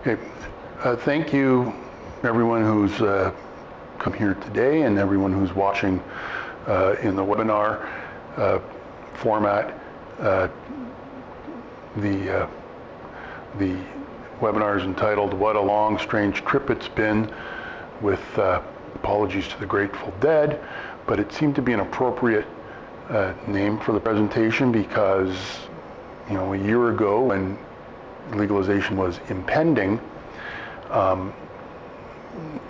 Okay. Thank you, everyone who's come here today and everyone who's watching in the webinar format. The webinar is entitled, "What a Long, Strange Trip It's Been," with apologies to the Grateful Dead, but it seemed to be an appropriate name for the presentation because, you know, a year ago when legalization was impending,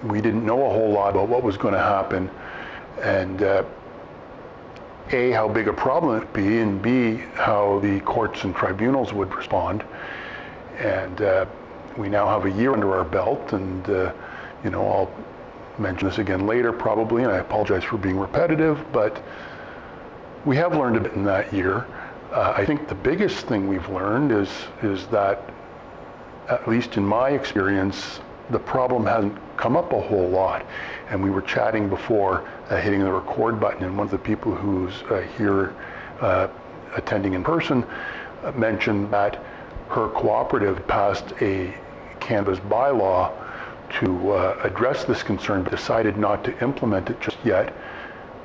we didn't know a whole lot about what was going to happen, and A, how big a problem it'd be, and B, how the courts and tribunals would respond. And we now have a year under our belt, and you know, I'll mention this again later probably, and I apologize for being repetitive, but we have learned a bit in that year. I think the biggest thing we've learned is that, at least in my experience, the problem hasn't come up a whole lot. And we were chatting before hitting the record button, and one of the people who's here attending in person mentioned that her cooperative passed a cannabis bylaw to address this concern, but decided not to implement it just yet,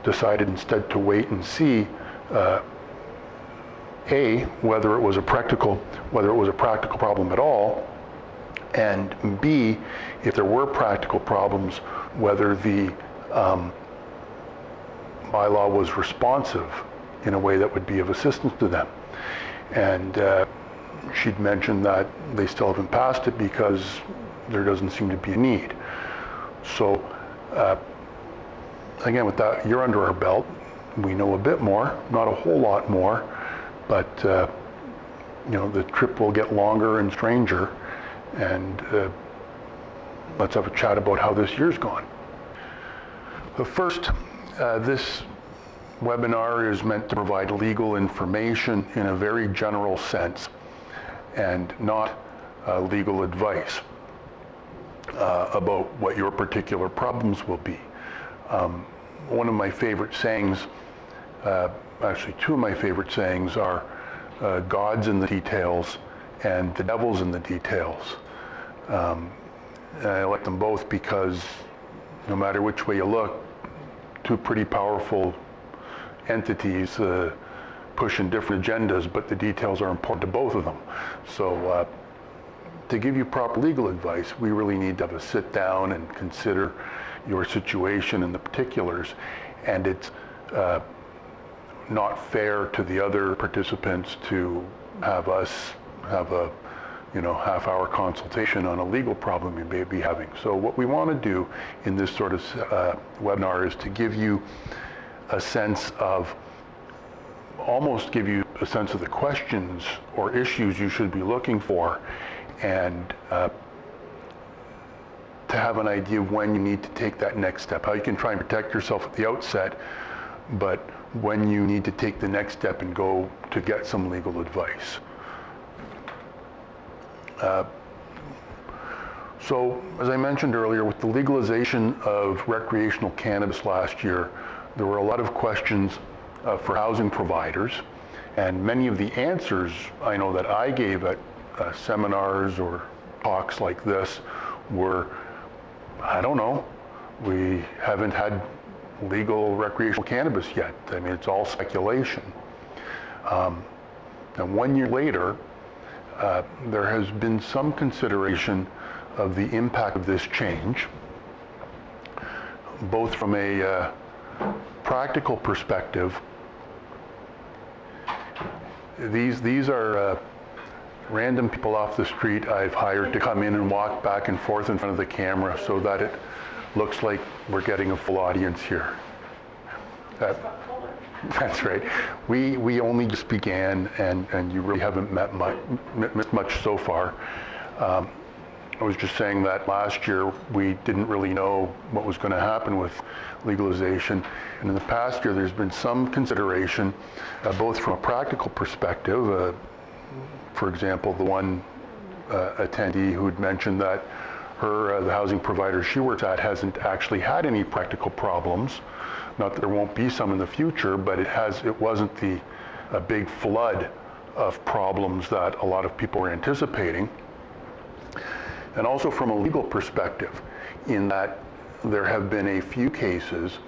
decided instead to wait and see A, whether it was a practical problem at all, and B, if there were practical problems, whether the bylaw was responsive in a way that would be of assistance to them. And she'd mentioned that they still haven't passed it because there doesn't seem to be a need. So again, with that year under our belt, we know a bit more, not a whole lot more, but you know, the trip will get longer and stranger, and let's have a chat about how this year's gone. But first, this webinar is meant to provide legal information in a very general sense and not legal advice about what your particular problems will be. One of my favorite sayings, actually two of my favorite sayings, are God's in the details and the devil's in the details. And I like them both because no matter which way you look, two pretty powerful entities pushing different agendas, but the details are important to both of them. So to give you proper legal advice, we really need to have a sit down and consider your situation and the particulars, and it's not fair to the other participants to have us have a half-hour consultation on a legal problem you may be having. So what we want to do in this sort of webinar is to give you a sense of, almost give you a sense of the questions or issues you should be looking for, and to have an idea of when you need to take that next step, how you can try and protect yourself at the outset, but when you need to take the next step and go to get some legal advice. So, as I mentioned earlier, with the legalization of recreational cannabis last year, there were a lot of questions for housing providers, and many of the answers I know that I gave at seminars or talks like this were, I don't know, we haven't had legal recreational cannabis yet. I mean, it's all speculation. And 1 year later, there has been some consideration of the impact of this change, both from a practical perspective. These are random people off the street I've hired to come in and walk back and forth in front of the camera so that it looks like we're getting a full audience here. That's right. We only just began, and you really haven't missed much so far. I was just saying that last year we didn't really know what was going to happen with legalization, and in the past year there's been some consideration, both from a practical perspective. For example, the one attendee who had mentioned that the housing provider she works at hasn't actually had any practical problems. Not that there won't be some in the future, but it wasn't a big flood of problems that a lot of people were anticipating. and also from a legal perspective, in that there have been a few cases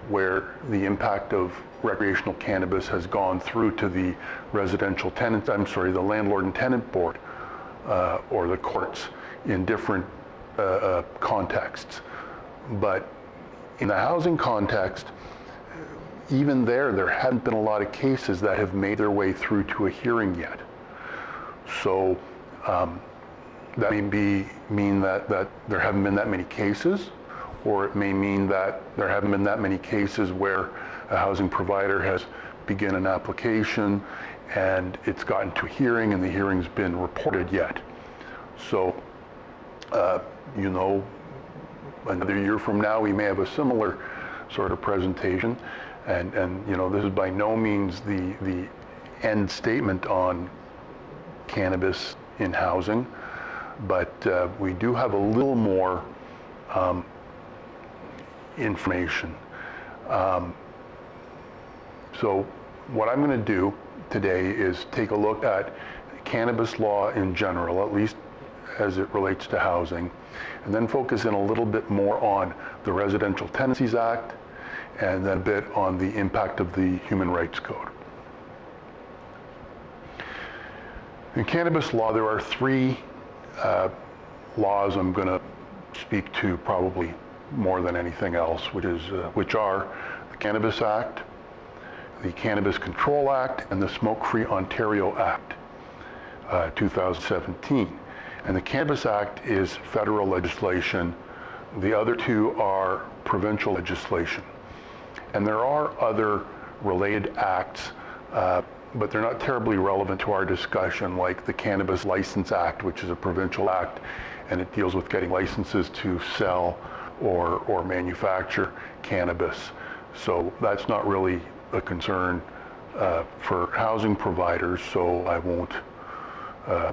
where the impact of recreational cannabis has gone through to the the landlord and tenant board, or the courts in different contexts. But in the housing context, even there haven't been a lot of cases that have made their way through to a hearing yet. So that may mean that there haven't been that many cases, or it may mean that there haven't been that many cases where a housing provider has begun an application and it's gotten to a hearing and the hearing's been reported yet. So, another year from now, we may have a similar sort of presentation. And this is by no means the end statement on cannabis in housing, but we do have a little more information. So what I'm going to do today is take a look at cannabis law in general, at least as it relates to housing, and then focus in a little bit more on the Residential Tenancies Act, and then a bit on the impact of the Human Rights Code. In cannabis law, there are three laws I'm going to speak to probably more than anything else, which are the Cannabis Act, the Cannabis Control Act, and the Smoke-Free Ontario Act, 2017. And the Cannabis Act is federal legislation. The other two are provincial legislation. And there are other related acts, but they're not terribly relevant to our discussion, like the Cannabis License Act, which is a provincial act, and it deals with getting licenses to sell or manufacture cannabis. So that's not really a concern for housing providers, so I won't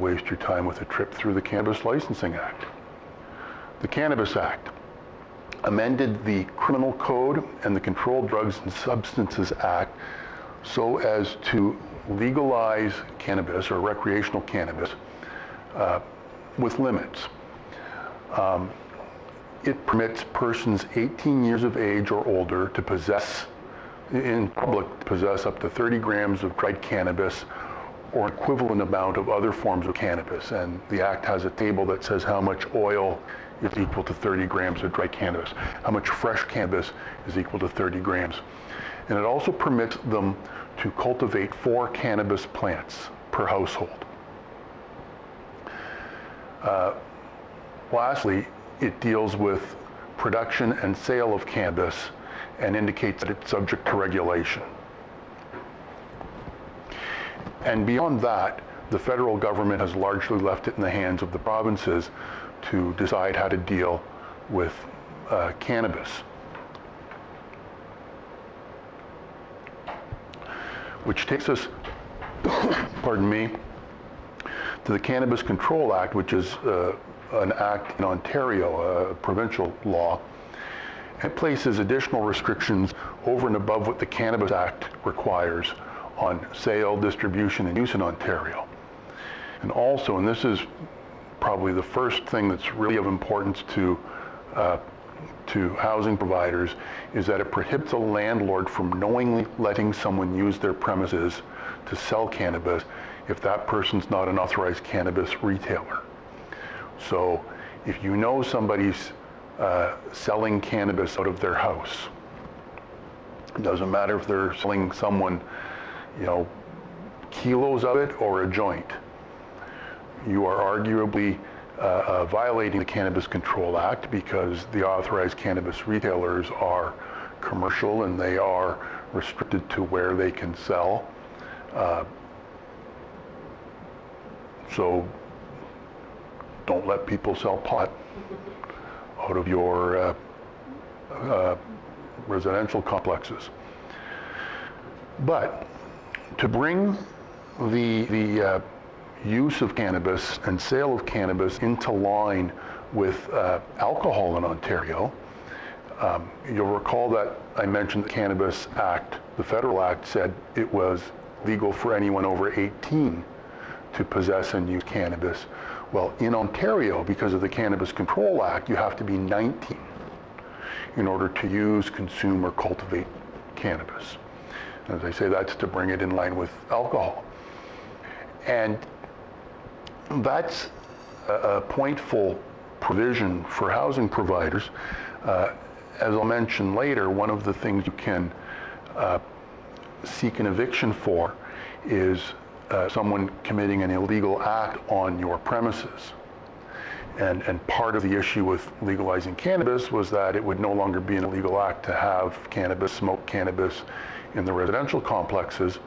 waste your time with a trip through the Cannabis Licensing Act. The Cannabis Act amended the Criminal Code and the Controlled Drugs and Substances Act so as to legalize cannabis, or recreational cannabis, with limits. It permits persons 18 years of age or older to possess, in public, up to 30 grams of dried cannabis or an equivalent amount of other forms of cannabis. And the Act has a table that says how much oil is equal to 30 grams of dried cannabis, how much fresh cannabis is equal to 30 grams. And it also permits them to cultivate 4 cannabis plants per household. Lastly, it deals with production and sale of cannabis and indicates that it's subject to regulation. And beyond that, the federal government has largely left it in the hands of the provinces to decide how to deal with cannabis. Which takes us, pardon me, to the Cannabis Control Act, which is an act in Ontario, a provincial law. It places additional restrictions over and above what the Cannabis Act requires on sale, distribution, and use in Ontario. And also, and this is probably the first thing that's really of importance to housing providers, is that it prohibits a landlord from knowingly letting someone use their premises to sell cannabis if that person's not an authorized cannabis retailer. So if you know somebody's selling cannabis out of their house, it doesn't matter if they're selling someone, kilos of it or a joint, you are arguably violating the Cannabis Control Act, because the authorized cannabis retailers are commercial and they are restricted to where they can sell. So don't let people sell pot out of your residential complexes. But to bring the use of cannabis and sale of cannabis into line with alcohol in Ontario, you'll recall that I mentioned the Cannabis Act. The federal act said it was legal for anyone over 18 to possess and use cannabis. Well, in Ontario, because of the Cannabis Control Act, you have to be 19 in order to use, consume, or cultivate cannabis. As I say, that's to bring it in line with alcohol. And that's a pointful provision for housing providers. As I'll mention later, one of the things you can seek an eviction for is someone committing an illegal act on your premises. And part of the issue with legalizing cannabis was that it would no longer be an illegal act to have cannabis, smoke cannabis in the residential complexes.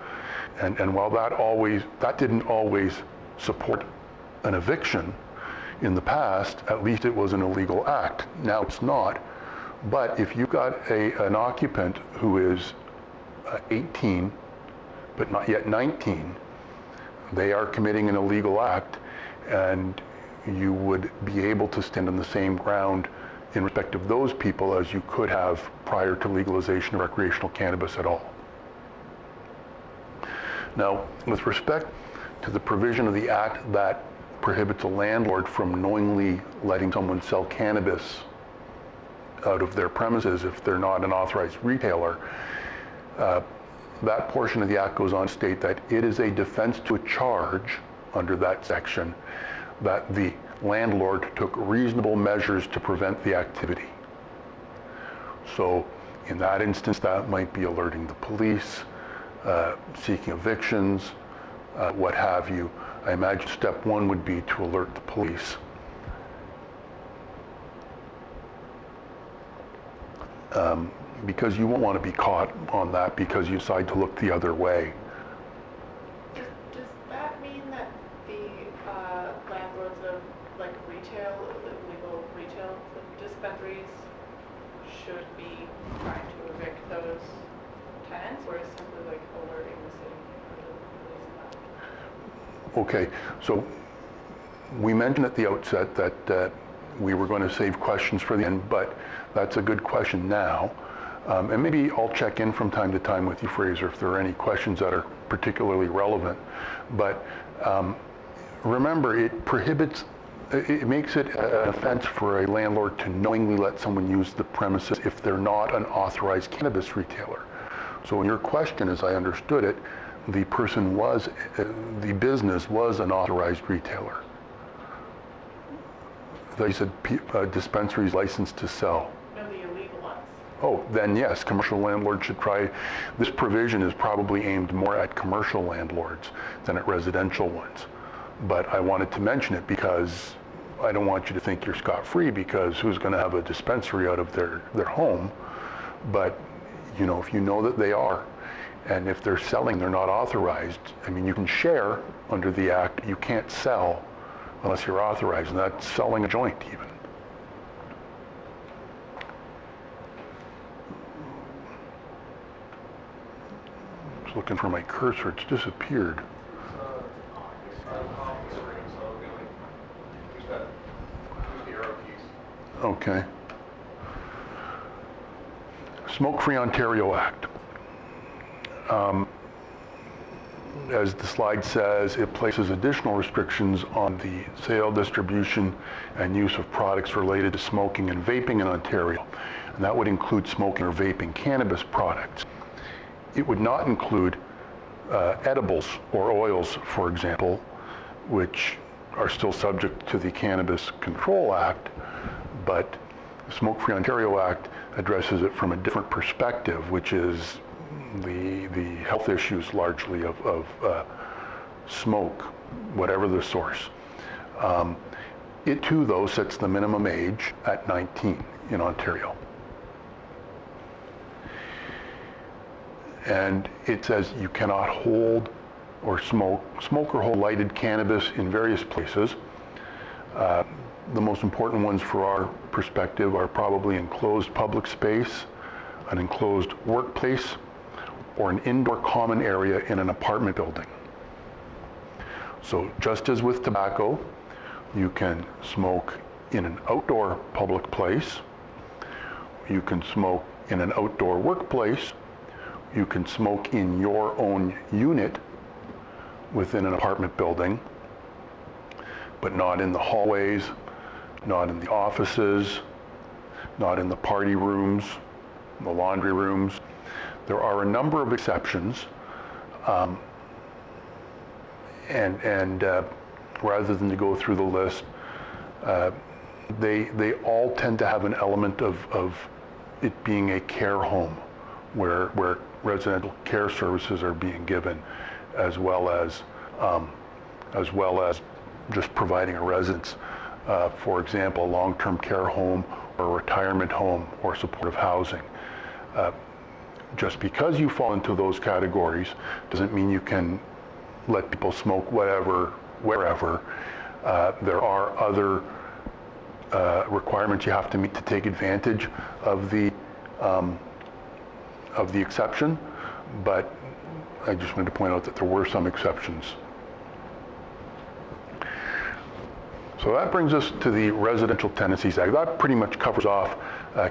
And while that didn't always support an eviction in the past, at least it was an illegal act. Now it's not. But if you've got an occupant who is 18, but not yet 19, they are committing an illegal act, and you would be able to stand on the same ground in respect of those people as you could have prior to legalization of recreational cannabis at all. Now, with respect to the provision of the Act that prohibits a landlord from knowingly letting someone sell cannabis out of their premises if they're not an authorized retailer, that portion of the Act goes on to state that it is a defense to a charge under that section that the landlord took reasonable measures to prevent the activity. So in that instance, that might be alerting the police, seeking evictions, what have you. I imagine step one would be to alert the police. Because you won't want to be caught on that because you decide to look the other way. Does that mean that the landlords of like legal retail dispensaries should be trying to evict those tenants, or is it simply like alerting the city or the police about it? Okay, so we mentioned at the outset that we were going to save questions for the end, but that's a good question now. And maybe I'll check in from time to time with you, Fraser, if there are any questions that are particularly relevant. But remember, it makes it an offense for a landlord to knowingly let someone use the premises if they're not an authorized cannabis retailer. So in your question, as I understood it, the business was an authorized retailer. They said dispensaries licensed to sell. No, the illegal ones. Oh, then yes, commercial landlords should try. This provision is probably aimed more at commercial landlords than at residential ones. But I wanted to mention it because I don't want you to think you're scot-free, because who's going to have a dispensary out of their home? But you know, if you know that they are, and if they're selling, they're not authorized. I mean, you can share under the Act, you can't sell unless you're authorized, and that's selling a joint even. I was looking for my cursor, it's disappeared. Okay. Smoke-Free Ontario Act. As the slide says, it places additional restrictions on the sale, distribution, and use of products related to smoking and vaping in Ontario. And that would include smoking or vaping cannabis products. It would not include edibles or oils, for example, which are still subject to the Cannabis Control Act, but the Smoke-Free Ontario Act addresses it from a different perspective, which is the health issues largely of smoke, whatever the source. It too, though, sets the minimum age at 19 in Ontario. And it says you cannot hold or smoke or hold lighted cannabis in various places. The most important ones for our perspective are probably enclosed public space, an enclosed workplace, or an indoor common area in an apartment building. So just as with tobacco, you can smoke in an outdoor public place, you can smoke in an outdoor workplace, you can smoke in your own unit within an apartment building. but not in the hallways, not in the offices, not in the party rooms, the laundry rooms. There are a number of exceptions, and rather than to go through the list, they all tend to have an element of it being a care home where residential care services are being given, as well as just providing a residence. For example, a long-term care home or a retirement home or supportive housing. Just because you fall into those categories doesn't mean you can let people smoke whatever, wherever. There are other requirements you have to meet to take advantage of the exception, but I just wanted to point out that there were some exceptions. So that brings us to the Residential Tenancies Act. That pretty much covers off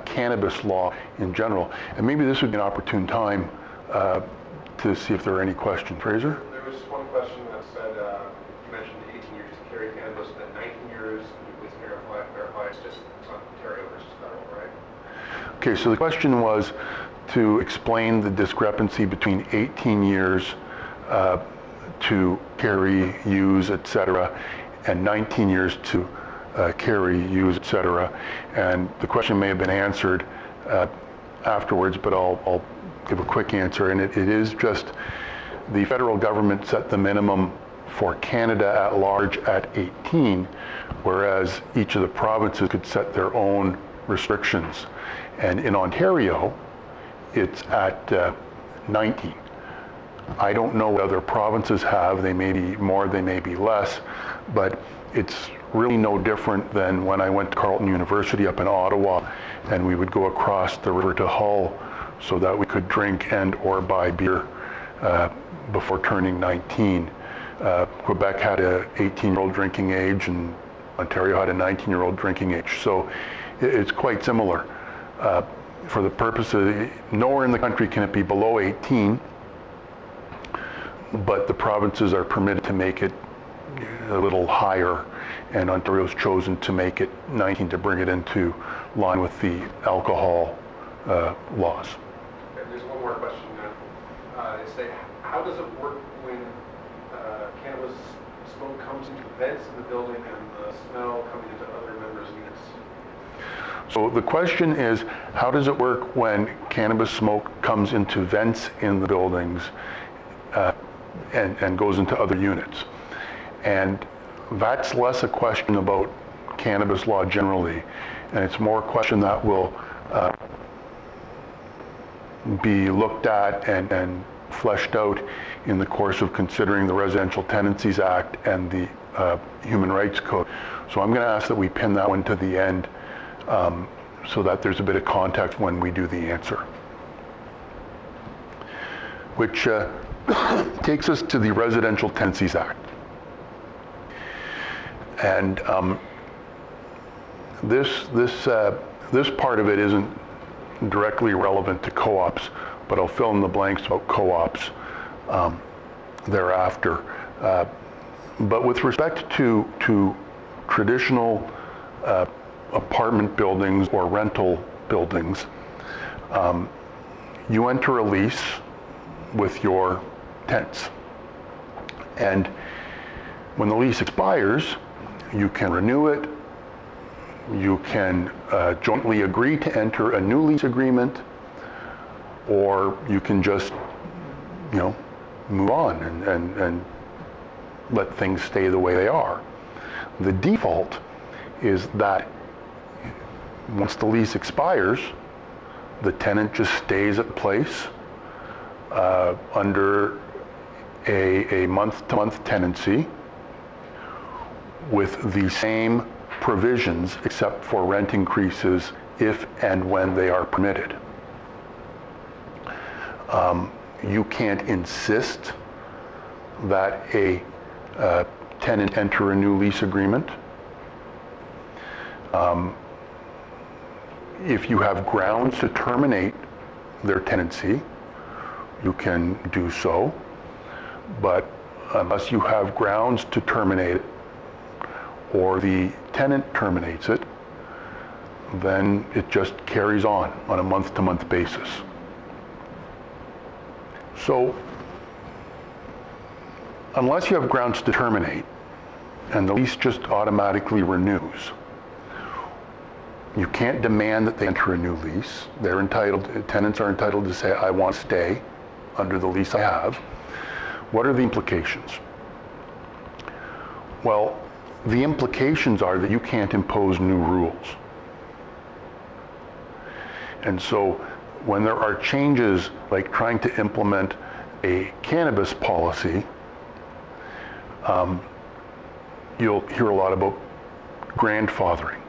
cannabis law in general. And maybe this would be an opportune time to see if there are any questions. Fraser? There was one question that said, you mentioned 18 years to carry cannabis, that 19 years with verify it's just Ontario versus federal, right? Okay, so the question was to explain the discrepancy between 18 years to carry, use, etc., and 19 years to carry, use, etc. And the question may have been answered afterwards, but I'll give a quick answer. And it is just the federal government set the minimum for Canada at large at 18, whereas each of the provinces could set their own restrictions. And in Ontario, it's at 19. I don't know what other provinces have. They may be more, they may be less, but it's really no different than when I went to Carleton University up in Ottawa, and we would go across the river to Hull so that we could drink and or buy beer before turning 19. Quebec had a 18-year-old drinking age, and Ontario had a 19-year-old drinking age. So it's quite similar. For the purpose of, nowhere in the country can it be below 18, but the provinces are permitted to make it a little higher, and Ontario's chosen to make it 19 to bring it into line with the alcohol laws. Okay, there's one more question. They say, how does it work when cannabis smoke comes into vents in the building and the smell coming into other members' units? So the question is, how does it work when cannabis smoke comes into vents in the buildings and goes into other units? And that's less a question about cannabis law generally, and it's more a question that will be looked at and fleshed out in the course of considering the Residential Tenancies Act and the Human Rights Code. So I'm going to ask that we pin that one to the end so that there's a bit of context when we do the answer. Which takes us to the Residential Tenancies Act. And this part of it isn't directly relevant to co-ops, but I'll fill in the blanks about co-ops thereafter. But with respect to traditional apartment buildings or rental buildings, you enter a lease with your tenants. And when the lease expires, you can renew it, you can jointly agree to enter a new lease agreement, or you can just, move on and let things stay the way they are. The default is that once the lease expires, the tenant just stays at the place under a month-to-month tenancy with the same provisions except for rent increases if and when they are permitted. You can't insist that a tenant enter a new lease agreement. If you have grounds to terminate their tenancy, you can do so, but unless you have grounds to terminate it, or the tenant terminates it, then it just carries on a month-to-month basis. So, unless you have grounds to terminate, and the lease just automatically renews, you can't demand that they enter a new lease. Tenants are entitled to say, I want to stay under the lease I have. What are the implications? Well, the implications are that you can't impose new rules. And so when there are changes like trying to implement a cannabis policy, you'll hear a lot about grandfathering.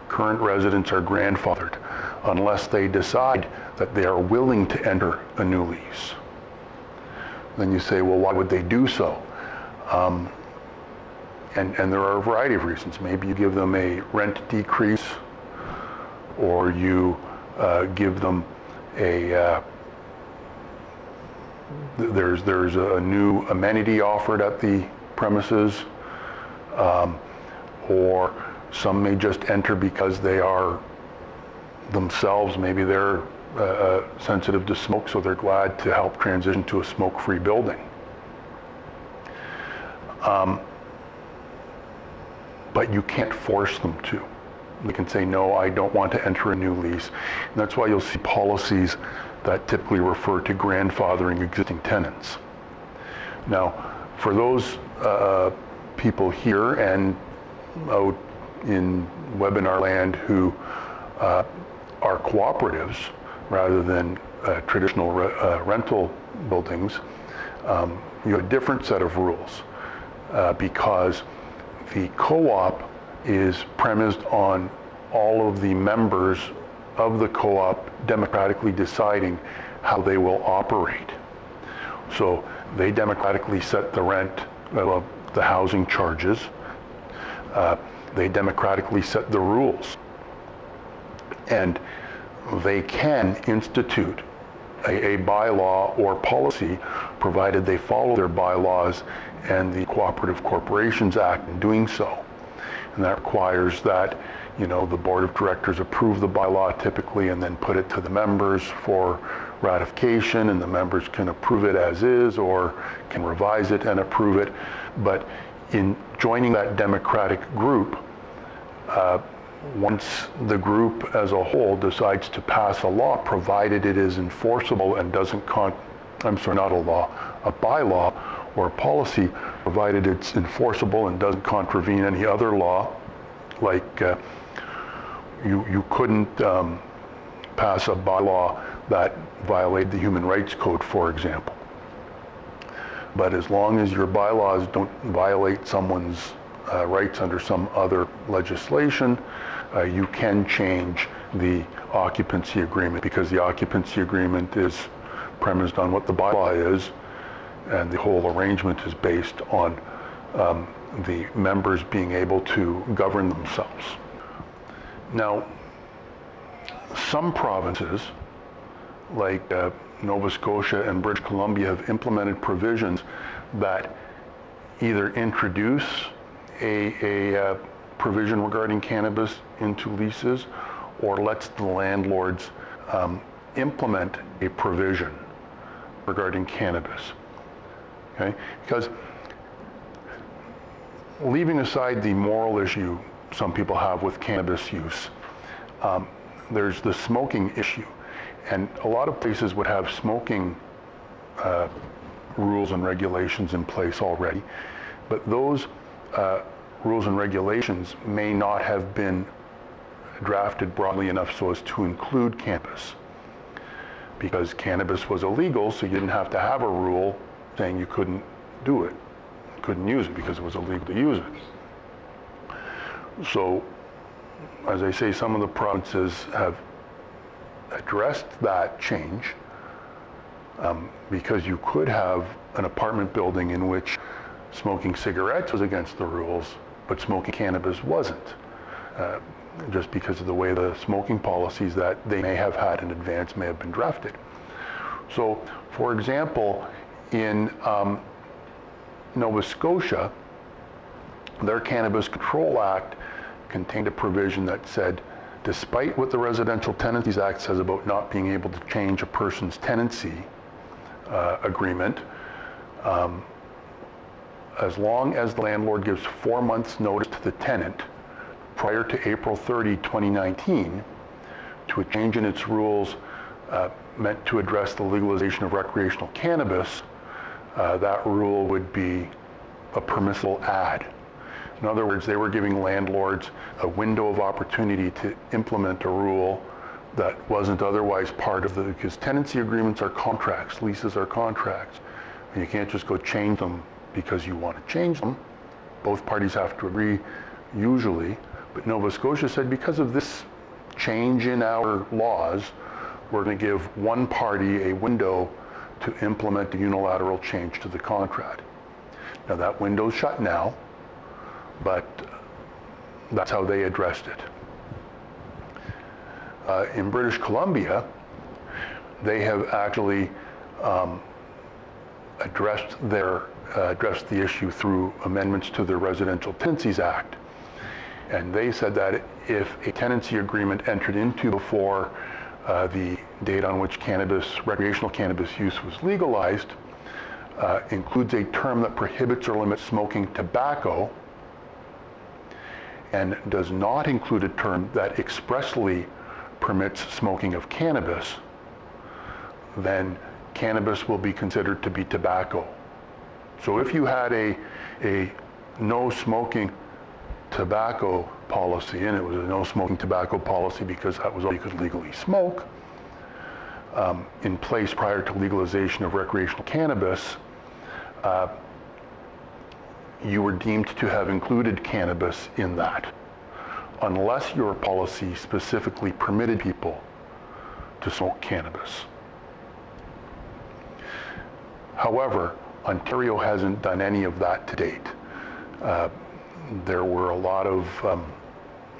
Current residents are grandfathered unless they decide that they are willing to enter a new lease. Then you say, well, why would they do so? And there are a variety of reasons. Maybe you give them a rent decrease, or you give them there's a new amenity offered at the premises, or some may just enter because they are themselves, maybe they're sensitive to smoke, so they're glad to help transition to a smoke-free building. But you can't force them to. They can say, no, I don't want to enter a new lease. And that's why you'll see policies that typically refer to grandfathering existing tenants. Now, for those people here and out in webinar land who are cooperatives rather than traditional rental buildings, you have a different set of rules because the co-op is premised on all of the members of the co-op democratically deciding how they will operate. So they democratically set the rent, the housing charges. They democratically set the rules. And they can institute a bylaw or policy provided they follow their bylaws and the Cooperative Corporations Act in doing so. And that requires that, the board of directors approve the bylaw typically and then put it to the members for ratification, and the members can approve it as is or can revise it and approve it. But in joining that democratic group, once the group as a whole decides to pass a law, provided it is enforceable and doesn't not a law, a bylaw or a policy, provided it's enforceable and doesn't contravene any other law, like you couldn't pass a bylaw that violated the Human Rights Code, for example. But as long as your bylaws don't violate someone's rights under some other legislation, you can change the occupancy agreement, because the occupancy agreement is premised on what the bylaw is, and the whole arrangement is based on the members being able to govern themselves. Now, some provinces, like Nova Scotia and British Columbia, have implemented provisions that either introduce a provision regarding cannabis into leases, or lets the landlords implement a provision regarding cannabis. Okay? Because leaving aside the moral issue some people have with cannabis use, there's the smoking issue. And a lot of places would have smoking rules and regulations in place already, but those rules and regulations may not have been drafted broadly enough so as to include cannabis. Because cannabis was illegal, so you didn't have to have a rule saying you couldn't do it, couldn't use it because it was illegal to use it. So, as I say, some of the provinces have addressed that change because you could have an apartment building in which smoking cigarettes was against the rules, but smoking cannabis wasn't, just because of the way the smoking policies that they may have had in advance may have been drafted. So, for example, in Nova Scotia, Their Cannabis Control Act contained a provision that said, despite what the Residential Tenancies Act says about not being able to change a person's tenancy agreement, as long as the landlord gives 4 months notice to the tenant prior to April 30, 2019, to a change in its rules meant to address the legalization of recreational cannabis, that rule would be a permissible add. In other words, they were giving landlords a window of opportunity to implement a rule that wasn't otherwise part of because tenancy agreements are contracts, leases are contracts, and you can't just go change them because you want to change them. Both parties have to agree, usually, but Nova Scotia said because of this change in our laws, we're going to give one party a window to implement a unilateral change to the contract. Now that window's shut now, but that's how they addressed it. In British Columbia, they have actually addressed the issue through amendments to the Residential Tenancies Act. And they said that if a tenancy agreement entered into before the date on which recreational cannabis use was legalized, includes a term that prohibits or limits smoking tobacco, and does not include a term that expressly permits smoking of cannabis, then cannabis will be considered to be tobacco. So if you had a no smoking tobacco policy, and it was a no smoking tobacco policy because that was all you could legally smoke, in place prior to legalization of recreational cannabis, you were deemed to have included cannabis in that, unless your policy specifically permitted people to smoke cannabis. However, Ontario hasn't done any of that to date. There were a lot of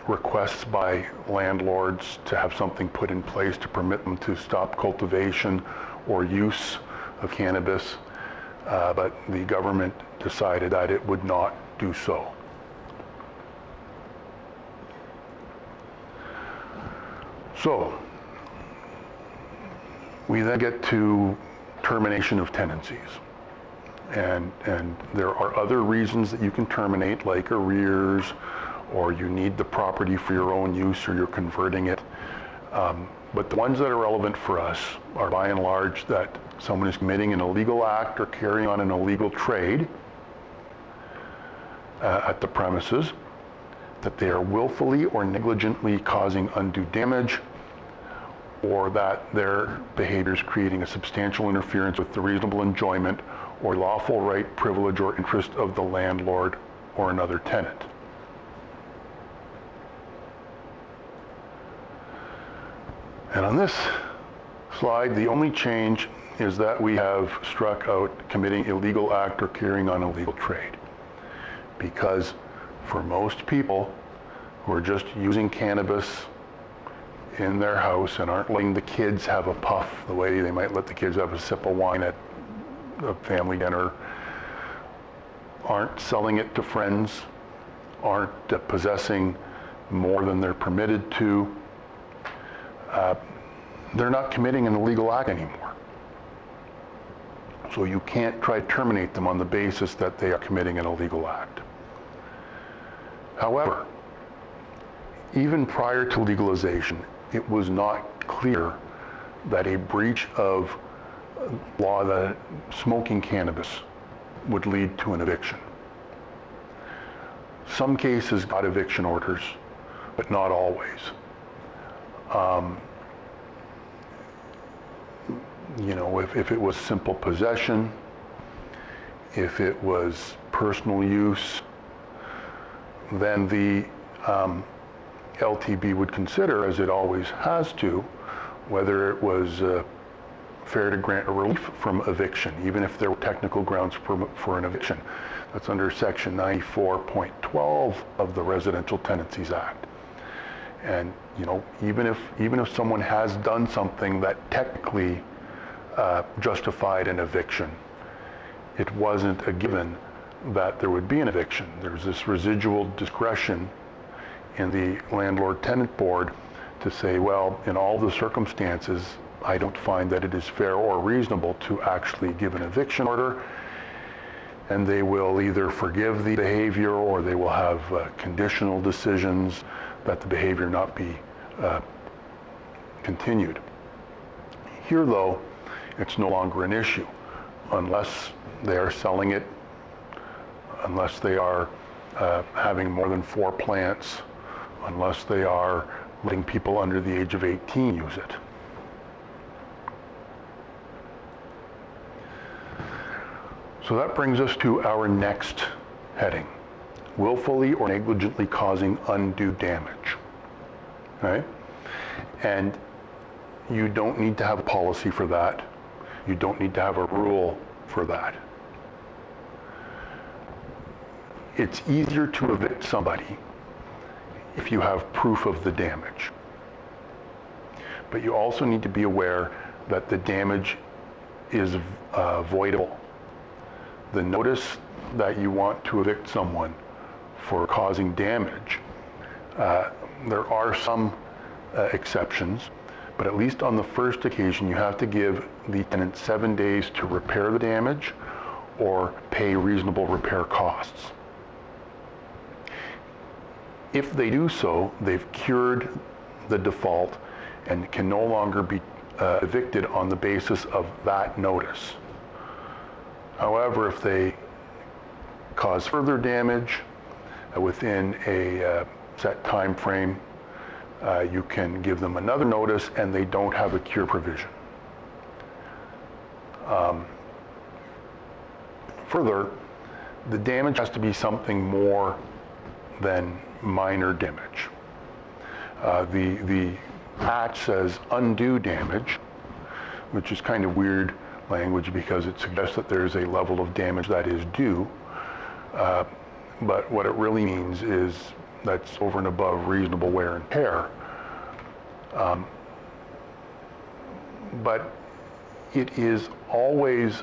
requests by landlords to have something put in place to permit them to stop cultivation or use of cannabis, but the government decided that it would not do so. So, we then get to termination of tenancies. And there are other reasons that you can terminate, like arrears, or you need the property for your own use, or you're converting it. But the ones that are relevant for us are by and large that someone is committing an illegal act or carrying on an illegal trade at the premises, that they are willfully or negligently causing undue damage, or that their behavior is creating a substantial interference with the reasonable enjoyment or lawful right, privilege, or interest of the landlord or another tenant. And on this slide, the only change is that we have struck out committing illegal act or carrying on illegal trade. Because for most people who are just using cannabis in their house and aren't letting the kids have a puff the way they might let the kids have a sip of wine at a family dinner, aren't selling it to friends, aren't possessing more than they're permitted to, they're not committing an illegal act anymore. So you can't try to terminate them on the basis that they are committing an illegal act. However, even prior to legalization, it was not clear that a breach of law that smoking cannabis would lead to an eviction. Some cases got eviction orders, but not always. You know, if it was simple possession, if it was personal use, then the LTB would consider, as it always has to, whether it was fair to grant a relief from eviction, even if there were technical grounds for an eviction. That's under section 94.12 of the Residential Tenancies Act. And you know, even if someone has done something that technically justified an eviction, it wasn't a given that there would be an eviction. There's this residual discretion in the landlord-tenant board to say, well, in all the circumstances, I don't find that it is fair or reasonable to actually give an eviction order, and they will either forgive the behavior or they will have conditional decisions that the behavior not be continued. Here, though, it's no longer an issue unless they are selling it, unless they are having more than 4 plants, unless they are letting people under the age of 18 use it. So that brings us to our next heading, willfully or negligently causing undue damage. Okay? And you don't need to have a policy for that. You don't need to have a rule for that. It's easier to evict somebody if you have proof of the damage. But you also need to be aware that the damage is voidable. The notice that you want to evict someone for causing damage, there are some exceptions, but at least on the first occasion, you have to give the tenant 7 days to repair the damage or pay reasonable repair costs. If they do so, they've cured the default and can no longer be evicted on the basis of that notice. However, if they cause further damage within a set time frame, you can give them another notice and they don't have a cure provision. Further, the damage has to be something more than minor damage. The Act says undue damage, which is kind of weird language because it suggests that there's a level of damage that is due, but what it really means is that's over and above reasonable wear and tear. But it is always,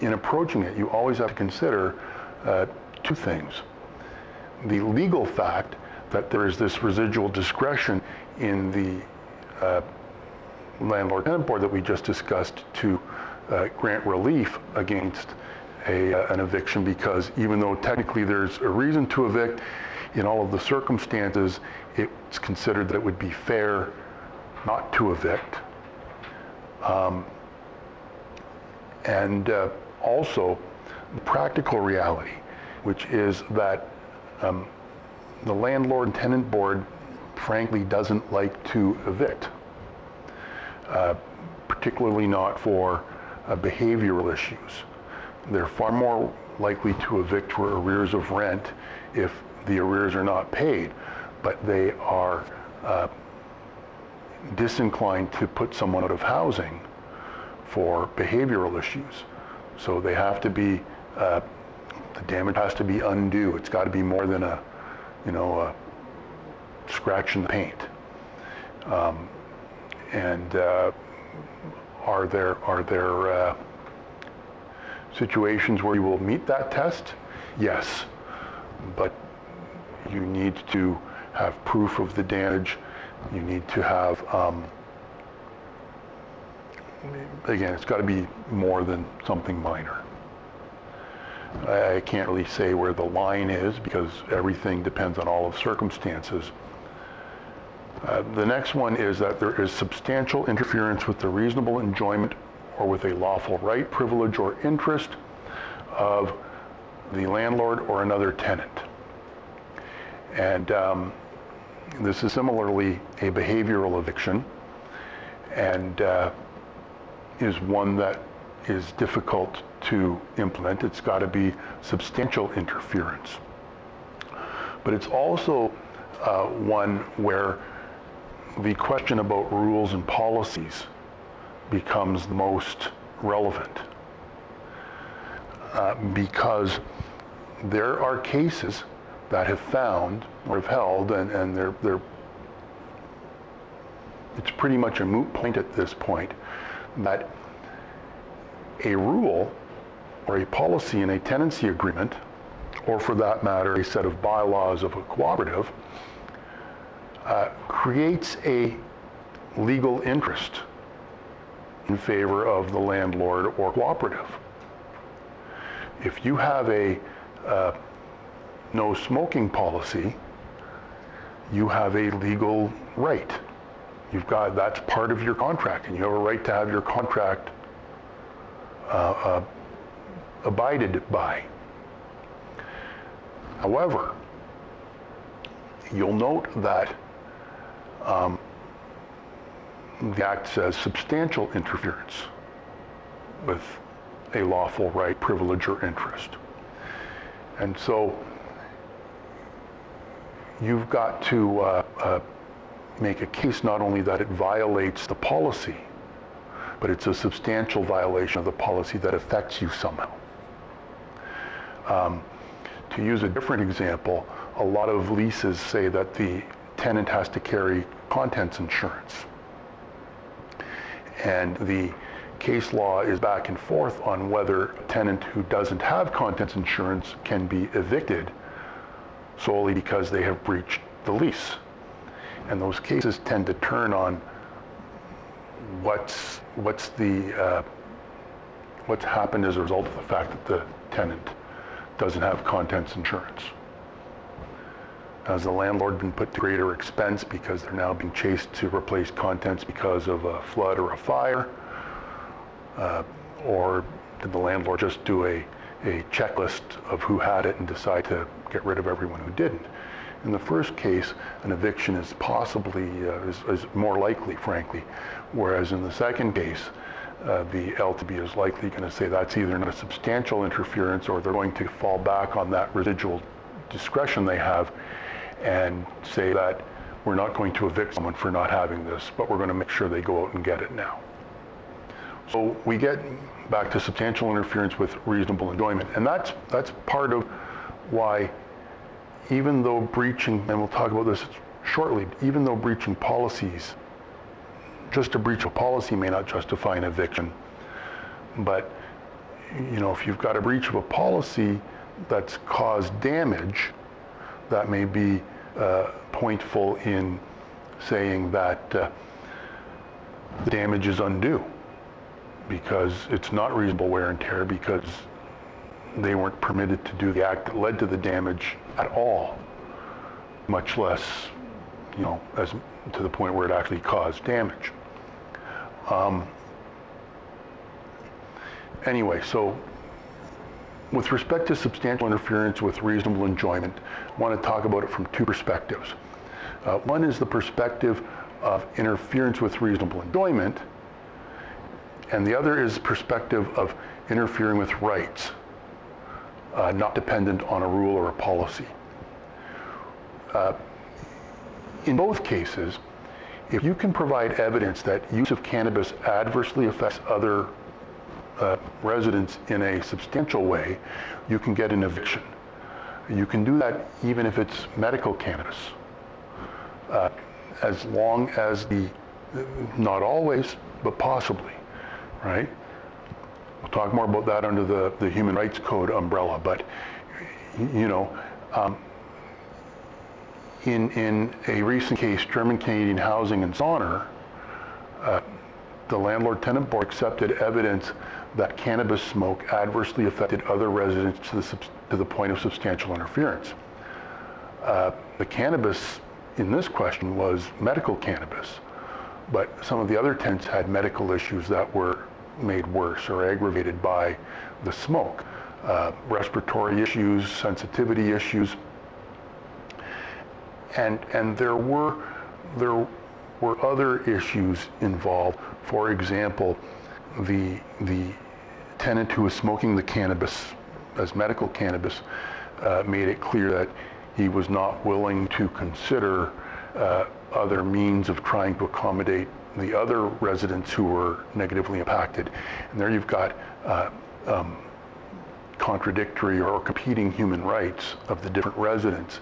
in approaching it, you always have to consider 2 things. The legal fact that there is this residual discretion in the landlord-tenant board that we just discussed to grant relief against an eviction, because even though technically there's a reason to evict, in all of the circumstances, it's considered that it would be fair not to evict. And also the practical reality, which is that the landlord-tenant board frankly doesn't like to evict. Particularly not for behavioral issues. They're far more likely to evict for arrears of rent if the arrears are not paid, but they are disinclined to put someone out of housing for behavioral issues. So they have to be, the damage has to be undue. It's got to be more than a scratch in the paint. Are there situations where you will meet that test? Yes, but you need to have proof of the damage. You need to have, again, it's got to be more than something minor. I can't really say where the line is because everything depends on all of the circumstances. The next one is that there is substantial interference with the reasonable enjoyment or with a lawful right, privilege, or interest of the landlord or another tenant. And this is similarly a behavioral eviction and is one that is difficult to implement. It's got to be substantial interference. But it's also one where the question about rules and policies becomes the most relevant because there are cases that have found or have held, and it's pretty much a moot point at this point, that a rule or a policy in a tenancy agreement, or for that matter, a set of bylaws of a cooperative, creates a legal interest in favor of the landlord or cooperative. If you have a no smoking policy, you have a legal right. That's part of your contract, and you have a right to have your contract abided by. However, you'll note that the Act says substantial interference with a lawful right, privilege, or interest. And so you've got to make a case not only that it violates the policy, but it's a substantial violation of the policy that affects you somehow. To use a different example, a lot of leases say that the tenant has to carry contents insurance. And the case law is back and forth on whether a tenant who doesn't have contents insurance can be evicted solely because they have breached the lease. And those cases tend to turn on what's happened as a result of the fact that the tenant doesn't have contents insurance. Has the landlord been put to greater expense because they're now being chased to replace contents because of a flood or a fire? Or did the landlord just do a checklist of who had it and decide to get rid of everyone who didn't? In the first case, an eviction is possibly, is more likely, frankly, whereas in the second case, the LTB is likely going to say that's either not a substantial interference or they're going to fall back on that residual discretion they have and say that we're not going to evict someone for not having this, but we're going to make sure they go out and get it now. So we get back to substantial interference with reasonable enjoyment, and that's part of why, even though breaching, and we'll talk about this shortly, even though breaching policies, just a breach of policy may not justify an eviction, but if you've got a breach of a policy that's caused damage, that may be pointful in saying that the damage is undue because it's not reasonable wear and tear because they weren't permitted to do the act that led to the damage at all, much less, as to the point where it actually caused damage. Anyway, so with respect to substantial interference with reasonable enjoyment, I want to talk about it from two perspectives. One is the perspective of interference with reasonable enjoyment, and the other is the perspective of interfering with rights, not dependent on a rule or a policy. In both cases, if you can provide evidence that use of cannabis adversely affects other residents in a substantial way, you can get an eviction. You can do that even if it's medical cannabis, as long as not always, but possibly, right? We'll talk more about that under the Human Rights Code umbrella, but in a recent case, Canadian Housing and Sonner, the Landlord-Tenant Board accepted evidence that cannabis smoke adversely affected other residents to the point of substantial interference. The cannabis in this question was medical cannabis, but some of the other tenants had medical issues that were made worse or aggravated by the smoke. Respiratory issues, sensitivity issues, and there were other issues involved. For example, the tenant who was smoking the cannabis as medical cannabis made it clear that he was not willing to consider other means of trying to accommodate the other residents who were negatively impacted. And there you've got contradictory or competing human rights of the different residents.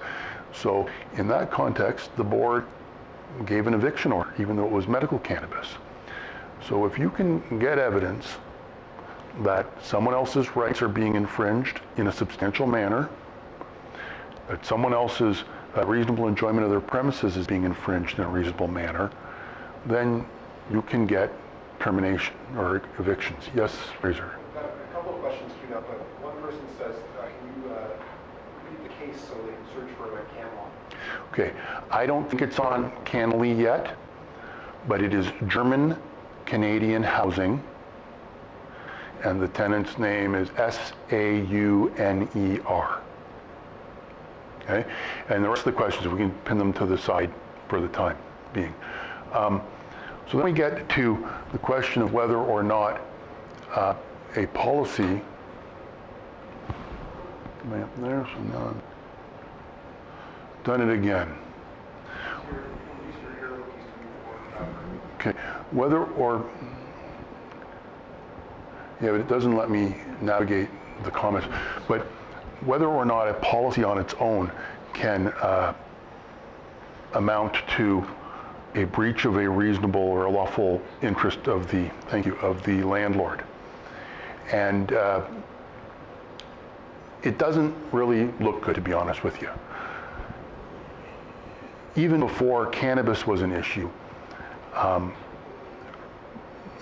So in that context, the board gave an eviction order, even though it was medical cannabis. So if you can get evidence that someone else's rights are being infringed in a substantial manner, that someone else's reasonable enjoyment of their premises is being infringed in a reasonable manner, then you can get termination or evictions. Yes, Fraser? I've got a couple of questions queued up, but one person says, can you repeat the case so they can search for it on CanLaw? Okay, I don't think it's on Canley yet, but it is German Canadian Housing, and the tenant's name is Sauner. Okay, and the rest of the questions, we can pin them to the side for the time being. So then we get to the question of whether or not a policy, am I up there? So now I've done it again. Okay, whether or, yeah, but it doesn't let me navigate the comments, but whether or not a policy on its own can amount to a breach of a reasonable or a lawful interest of the, of the landlord. And it doesn't really look good, to be honest with you. Even before cannabis was an issue,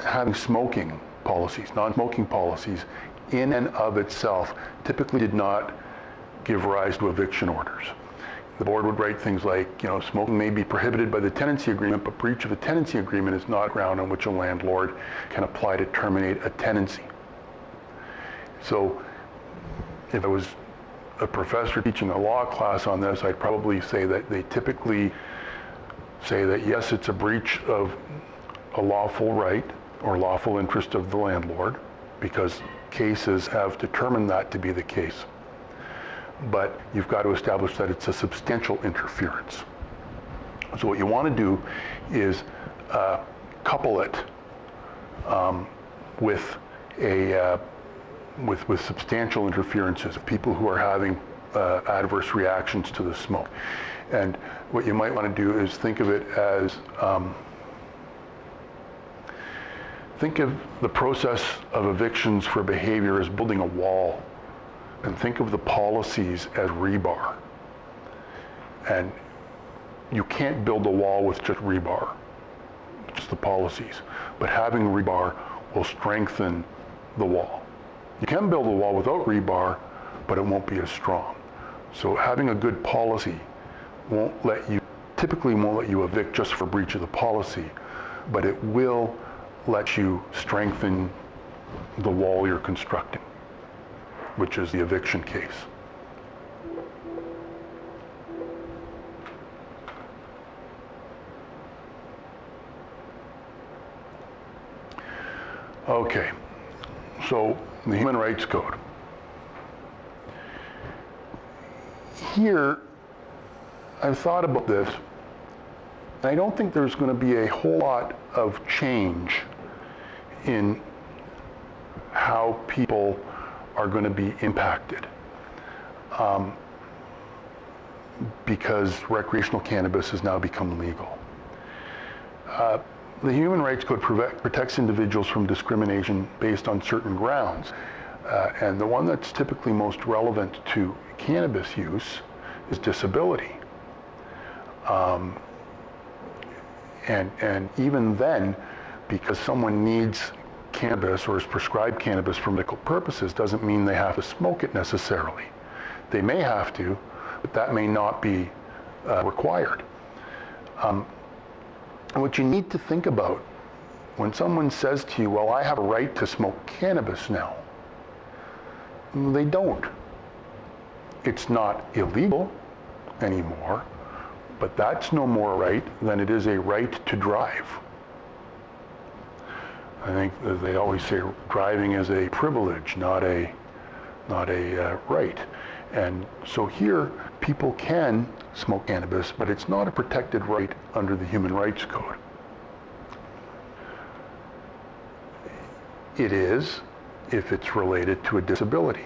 having smoking policies, non-smoking policies, in and of itself typically did not give rise to eviction orders. The board would write things like, smoking may be prohibited by the tenancy agreement, but breach of a tenancy agreement is not ground on which a landlord can apply to terminate a tenancy. So if I was a professor teaching a law class on this, I'd probably say that they typically say that yes, it's a breach of a lawful right or lawful interest of the landlord, because cases have determined that to be the case. But you've got to establish that it's a substantial interference. So what you want to do is couple it with substantial interferences, people who are having adverse reactions to the smoke. And what you might want to do is think of it as think of the process of evictions for behavior as building a wall, and think of the policies as rebar. And you can't build a wall with just rebar, just the policies. But having rebar will strengthen the wall. You can build a wall without rebar, but it won't be as strong. So having a good policy typically won't let you evict just for breach of the policy, but it will let you strengthen the wall you're constructing, which is the eviction case. Okay, so the Human Rights Code. Here, I've thought about this, and I don't think there's going to be a whole lot of change in how people are going to be impacted because recreational cannabis has now become legal. The Human Rights Code protects individuals from discrimination based on certain grounds. And the one that's typically most relevant to cannabis use is disability. And even then, because someone needs cannabis or is prescribed cannabis for medical purposes doesn't mean they have to smoke it necessarily. They may have to, but that may not be required. What you need to think about when someone says to you, well, I have a right to smoke cannabis now, they don't. It's not illegal anymore, but that's no more right than it is a right to drive. I think that they always say driving is a privilege, not a right. And so here, people can smoke cannabis, but it's not a protected right under the Human Rights Code. It is if it's related to a disability.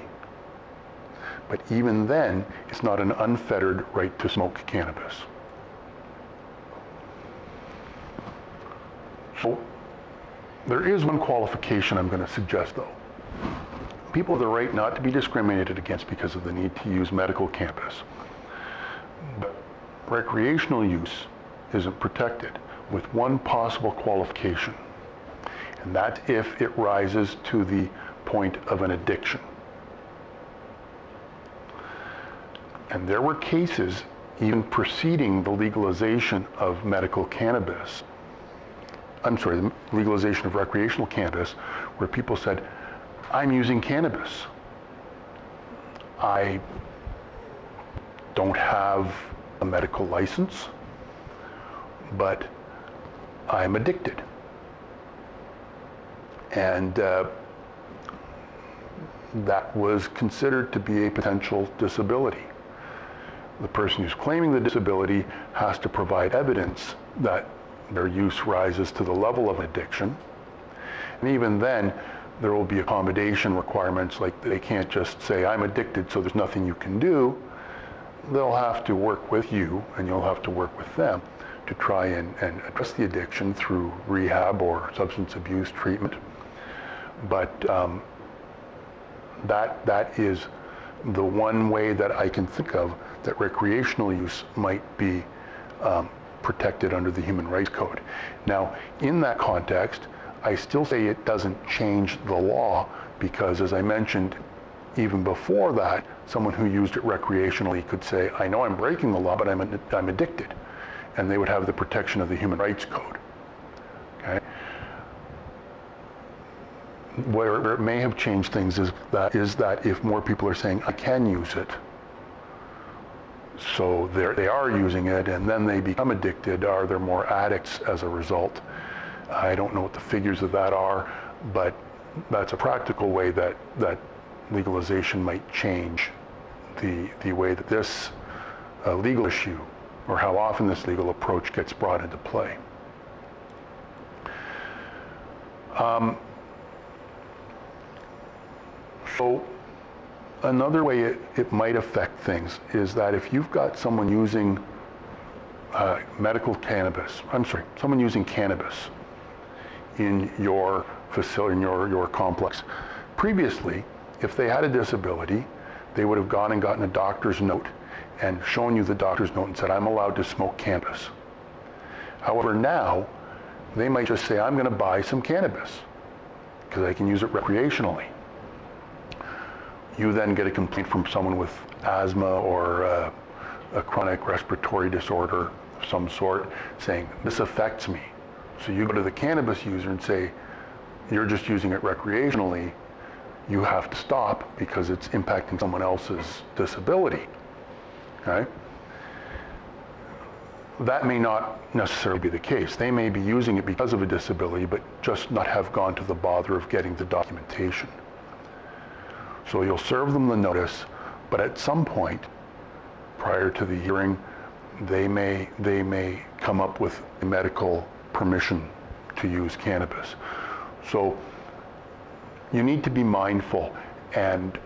But even then, it's not an unfettered right to smoke cannabis. So there is one qualification I'm going to suggest, though. people have the right not to be discriminated against because of the need to use medical cannabis. But recreational use isn't protected, with one possible qualification, and that's if it rises to the point of an addiction. And there were cases even preceding the legalization of medical cannabis, the legalization of recreational cannabis, where people said, I'm using cannabis. I don't have a medical license, but I'm addicted. And that was considered to be a potential disability. The person who's claiming the disability has to provide evidence that their use rises to the level of addiction. And even then, there will be accommodation requirements, like they can't just say, I'm addicted, so there's nothing you can do. They'll have to work with you, and you'll have to work with them to try and address the addiction through rehab or substance abuse treatment. But that is the one way that I can think of that recreational use might be protected under the Human Rights Code. Now, in that context, I still say it doesn't change the law, because as I mentioned, even before that, someone who used it recreationally could say, I know I'm breaking the law, but I'm addicted. And they would have the protection of the Human Rights Code. Okay? Where it may have changed things is that if more people are saying, I can use it, so they are using it, and then they become addicted, are there more addicts as a result? I don't know what the figures of that are, but that's a practical way that legalization might change the way that this legal issue, or how often this legal approach gets brought into play. So another way it might affect things is that if you've got someone using someone using cannabis in your facility, in your complex. Previously, if they had a disability, they would have gone and gotten a doctor's note and shown you the doctor's note and said, I'm allowed to smoke cannabis. However, now, they might just say, I'm going to buy some cannabis because I can use it recreationally. You then get a complaint from someone with asthma or a chronic respiratory disorder of some sort saying, this affects me. So you go to the cannabis user and say, you're just using it recreationally, you have to stop because it's impacting someone else's disability. Okay? That may not necessarily be the case. They may be using it because of a disability, but just not have gone to the bother of getting the documentation. So you'll serve them the notice, but at some point, prior to the hearing, they may come up with a medical permission to use cannabis. So you need to be mindful, and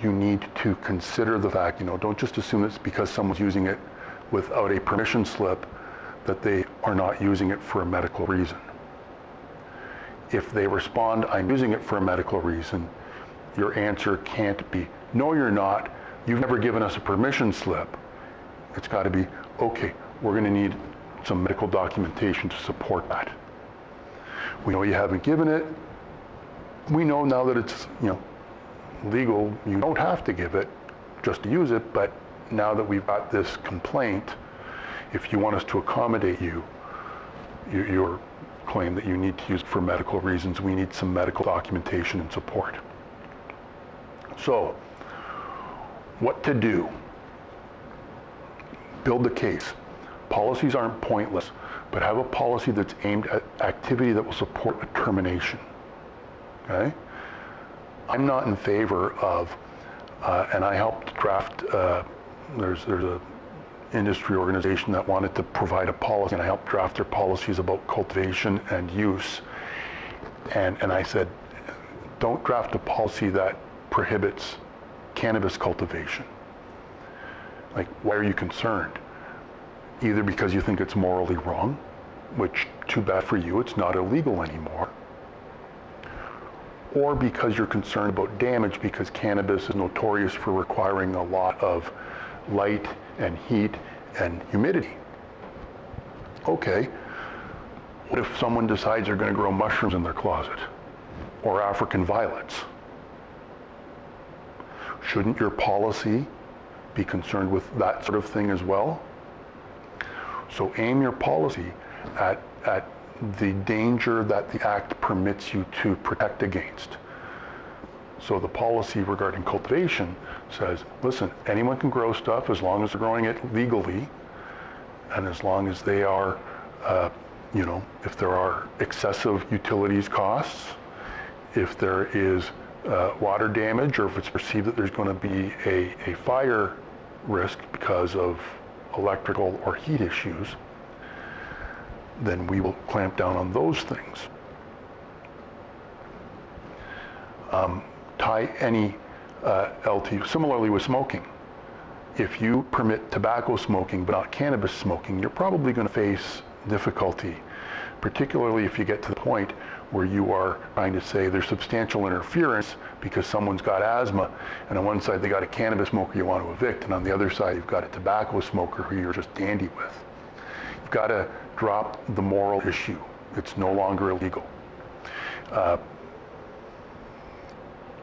you need to consider the fact, don't just assume it's because someone's using it without a permission slip that they are not using it for a medical reason. If they respond, I'm using it for a medical reason, your answer can't be, no, you're not. You've never given us a permission slip. It's got to be, okay, we're going to need some medical documentation to support that. We know you haven't given it. We know now that it's, legal, you don't have to give it just to use it, but now that we've got this complaint, if you want us to accommodate you, your claim that you need to use it for medical reasons, we need some medical documentation and support. So, what to do? Build the case. Policies aren't pointless, but have a policy that's aimed at activity that will support a termination. Okay? I'm not in favor of, and I helped draft, there's a industry organization that wanted to provide a policy, and I helped draft their policies about cultivation and use. And I said, don't draft a policy that prohibits cannabis cultivation. Like, why are you concerned? Either because you think it's morally wrong, which, too bad for you, it's not illegal anymore, or because you're concerned about damage because cannabis is notorious for requiring a lot of light and heat and humidity. Okay, what if someone decides they're going to grow mushrooms in their closet or African violets? Shouldn't your policy be concerned with that sort of thing as well? So aim your policy at the danger that the Act permits you to protect against. So the policy regarding cultivation says, listen, anyone can grow stuff as long as they're growing it legally, and as long as they are, if there are excessive utilities costs, if there is water damage, or if it's perceived that there's going to be a fire risk because of electrical or heat issues, then we will clamp down on those things. Tie any LT, similarly with smoking. If you permit tobacco smoking but not cannabis smoking, you're probably going to face difficulty, particularly if you get to the point where you are trying to say there's substantial interference because someone's got asthma, and on one side they got a cannabis smoker you want to evict, and on the other side you've got a tobacco smoker who you're just dandy with. You've got to drop the moral issue. It's no longer illegal.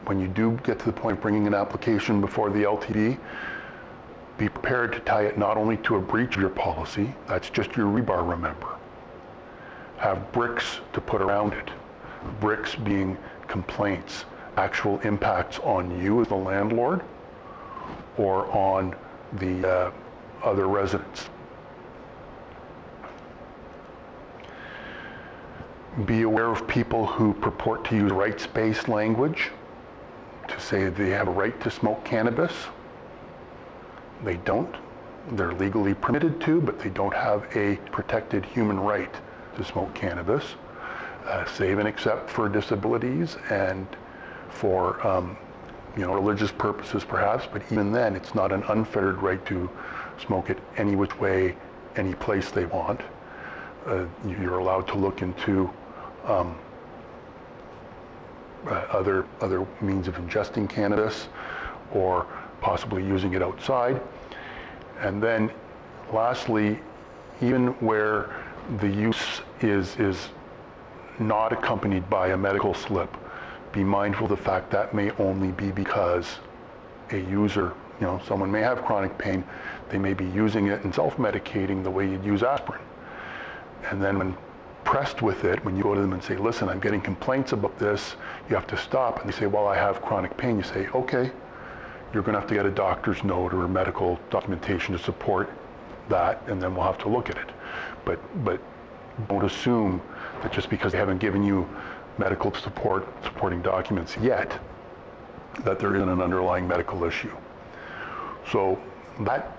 When you do get to the point of bringing an application before the LTD, be prepared to tie it not only to a breach of your policy, that's just your rebar, remember. Have bricks to put around it. Bricks being complaints, actual impacts on you as the landlord or on the other residents. Be aware of people who purport to use rights-based language to say they have a right to smoke cannabis. They don't. They're legally permitted to, but they don't have a protected human right to smoke cannabis, save and except for disabilities and for religious purposes perhaps, but even then it's not an unfettered right to smoke it any which way, any place they want. You're allowed to look into other means of ingesting cannabis or possibly using it outside. And then lastly, even where the use is not accompanied by a medical slip, be mindful of the fact that may only be because a user, someone may have chronic pain, they may be using it and self-medicating the way you'd use aspirin. And then when pressed with it, when you go to them and say, listen, I'm getting complaints about this, you have to stop, and they say, well, I have chronic pain, you say, okay, you're going to have to get a doctor's note or a medical documentation to support that, and then we'll have to look at it. But don't assume that just because they haven't given you medical supporting documents yet, that there isn't an underlying medical issue. So that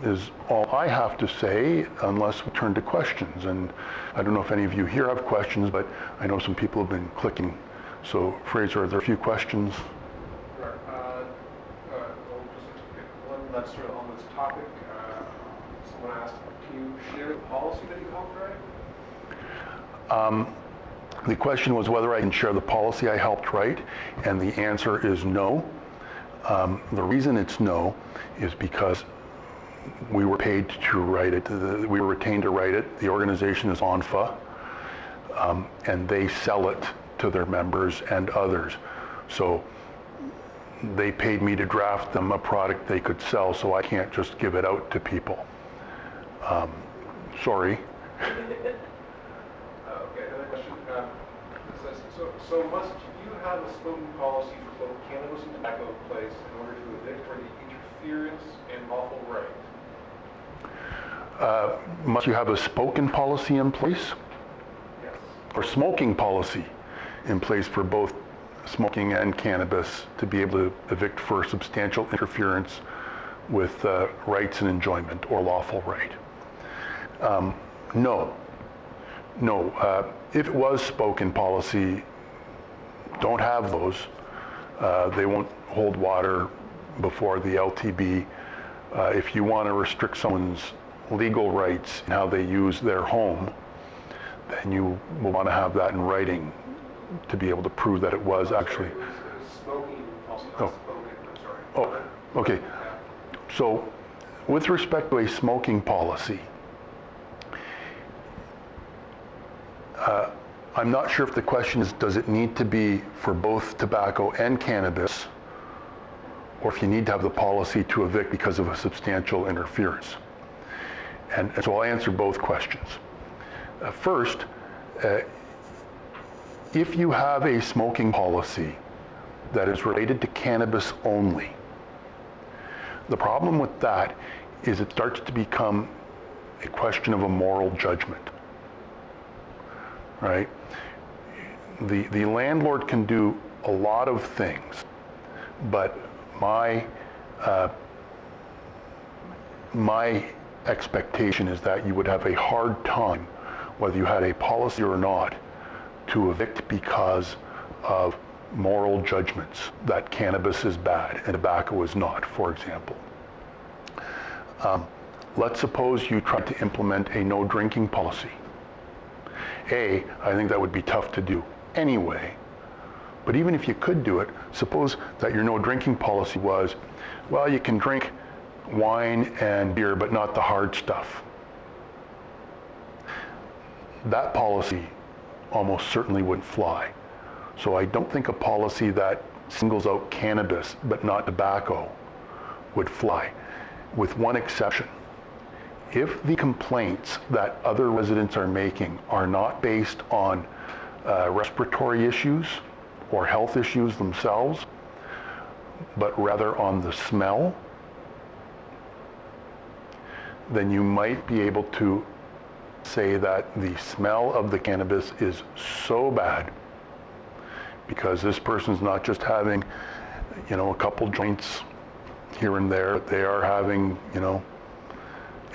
is all I have to say, unless we turn to questions. And I don't know if any of you here have questions, but I know some people have been clicking. So Fraser, are there a few questions? Sure. Just one that's sort of on this topic. Someone asked, can you share the policy that you helped write? The question was whether I can share the policy I helped write, and the answer is no. The reason it's no is because we were paid to write it. We were retained to write it. The organization is ONFA, and they sell it to their members and others. So they paid me to draft them a product they could sell, so I can't just give it out to people. Sorry. Okay, another question. It says, so must you have a spoken policy for both cannabis and tobacco in place in order to evict for the interference and lawful right? Must you have a spoken policy in place? Yes. Or smoking policy in place for both smoking and cannabis to be able to evict for substantial interference with rights and enjoyment or lawful right? No. If it was spoken policy, don't have those. They won't hold water before the LTB. If you want to restrict someone's legal rights and how they use their home, then you will want to have that in writing to be able to prove that it was actually. It was smoking policy, not Oh. smoking, I'm sorry. Oh, okay. So with respect to a smoking policy, I'm not sure if the question is, does it need to be for both tobacco and cannabis, or if you need to have the policy to evict because of a substantial interference. And so I'll answer both questions. First, if you have a smoking policy that is related to cannabis only, the problem with that is it starts to become a question of a moral judgment, right? The landlord can do a lot of things, but my expectation is that you would have a hard time, whether you had a policy or not, to evict because of moral judgments that cannabis is bad and tobacco is not, for example. Let's suppose you tried to implement a no drinking policy. I think that would be tough to do anyway. But even if you could do it, suppose that your no drinking policy was, well, you can drink wine and beer, but not the hard stuff. That policy almost certainly wouldn't fly. So I don't think a policy that singles out cannabis but not tobacco would fly, with one exception. If the complaints that other residents are making are not based on respiratory issues or health issues themselves, but rather on the smell, then you might be able to say that the smell of the cannabis is so bad because this person's not just having, a couple joints here and there, they are having,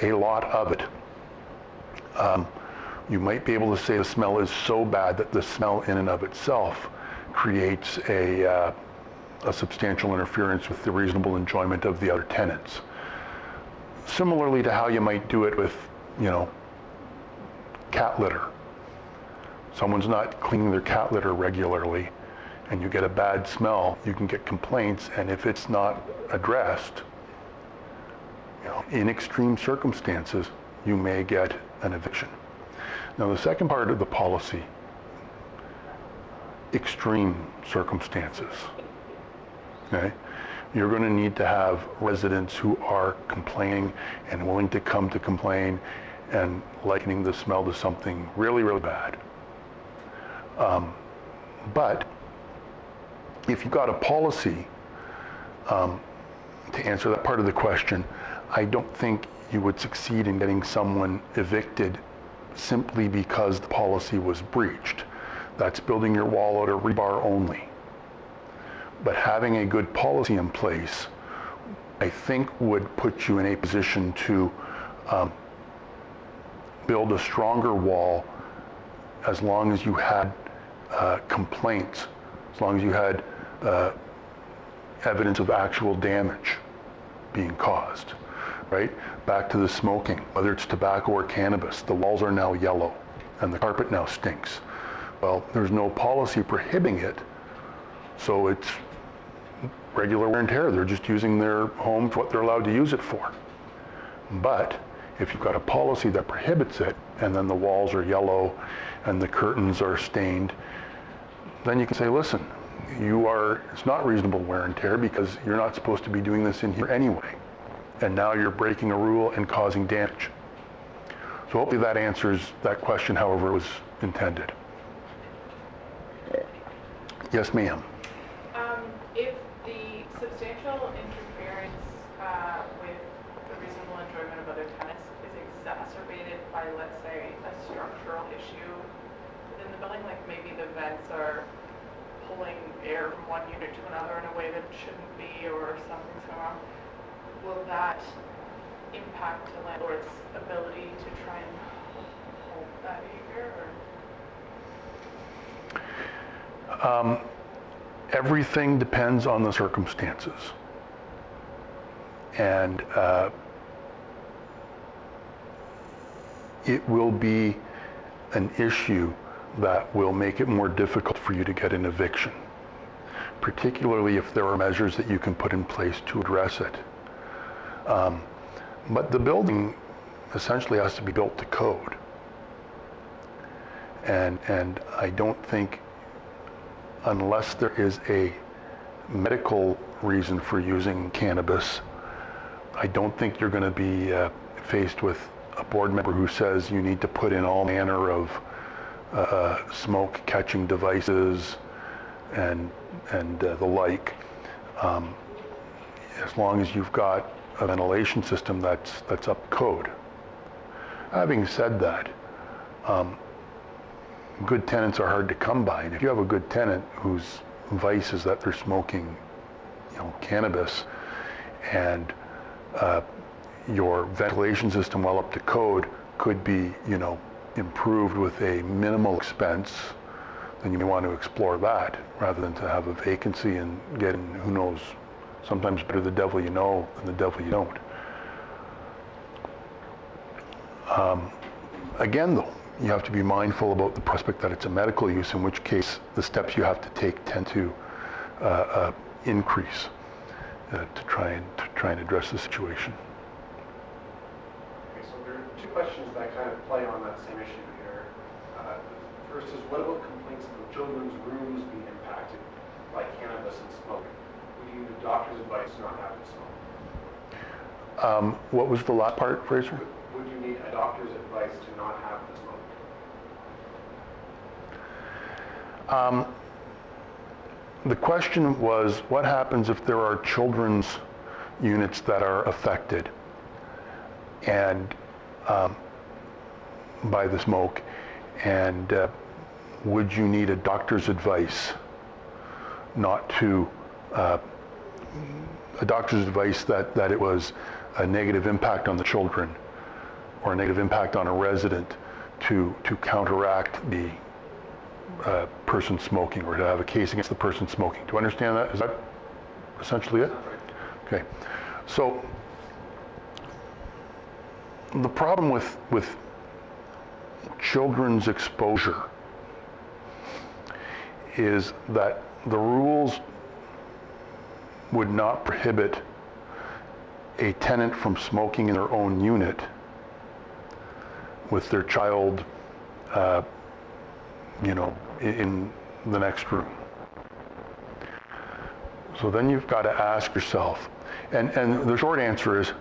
a lot of it. You might be able to say the smell is so bad that the smell in and of itself creates a substantial interference with the reasonable enjoyment of the other tenants. Similarly to how you might do it with, cat litter. Someone's not cleaning their cat litter regularly and you get a bad smell, you can get complaints, and if it's not addressed, in extreme circumstances, you may get an eviction. Now the second part of the policy, extreme circumstances, okay? You're going to need to have residents who are complaining and willing to come to complain and likening the smell to something really, really bad. But if you've got a policy, to answer that part of the question, I don't think you would succeed in getting someone evicted simply because the policy was breached. That's building your wall out of rebar only. But having a good policy in place, I think would put you in a position to build a stronger wall as long as you had complaints, as long as you had evidence of actual damage being caused, right? Back to the smoking, whether it's tobacco or cannabis, the walls are now yellow and the carpet now stinks. Well, there's no policy prohibiting it, so it's regular wear and tear. They're just using their home for what they're allowed to use it for. But if you've got a policy that prohibits it, and then the walls are yellow and the curtains are stained, then you can say, listen, it's not reasonable wear and tear because you're not supposed to be doing this in here anyway. And now you're breaking a rule and causing damage. So hopefully that answers that question however it was intended. Yes, ma'am. If the substantial interference with the reasonable enjoyment of other tenants is exacerbated by, let's say, a structural issue within the building, like maybe the vents are pulling air from one unit to another in a way that it shouldn't be, or something's going wrong, will that impact the landlord's ability to try and hold that behavior? Or? Everything depends on the circumstances. And it will be an issue that will make it more difficult for you to get an eviction, particularly if there are measures that you can put in place to address it. But the building essentially has to be built to code. And I don't think, unless there is a medical reason for using cannabis, I don't think you're going to be faced with a board member who says you need to put in all manner of smoke catching devices and the like, as long as you've got a ventilation system that's up code. Having said that, good tenants are hard to come by, and if you have a good tenant whose vice is that they're smoking, cannabis, and your ventilation system, well up to code, could be, improved with a minimal expense, then you may want to explore that rather than to have a vacancy and getting, who knows, sometimes better the devil you know than the devil you don't. Again, though, you have to be mindful about the prospect that it's a medical use, in which case the steps you have to take tend to increase to try and address the situation. Okay, so there are two questions that kind of play on that same issue here. The first is, what about complaints of children's rooms being impacted by cannabis and smoking? Would you need a doctor's advice not have to smoke? What was the last part, Fraser? Would you need a doctor's advice to not have the smoke? The question was, what happens if there are children's units that are affected and by the smoke, and would you need a doctor's advice not to, a doctor's advice that it was a negative impact on the children or a negative impact on a resident to counteract the person smoking, or to have a case against the person smoking. Do you understand that? Is that essentially it? Okay. So the problem with children's exposure is that the rules would not prohibit a tenant from smoking in their own unit with their child in the next room. So then you've got to ask yourself, and the short answer is,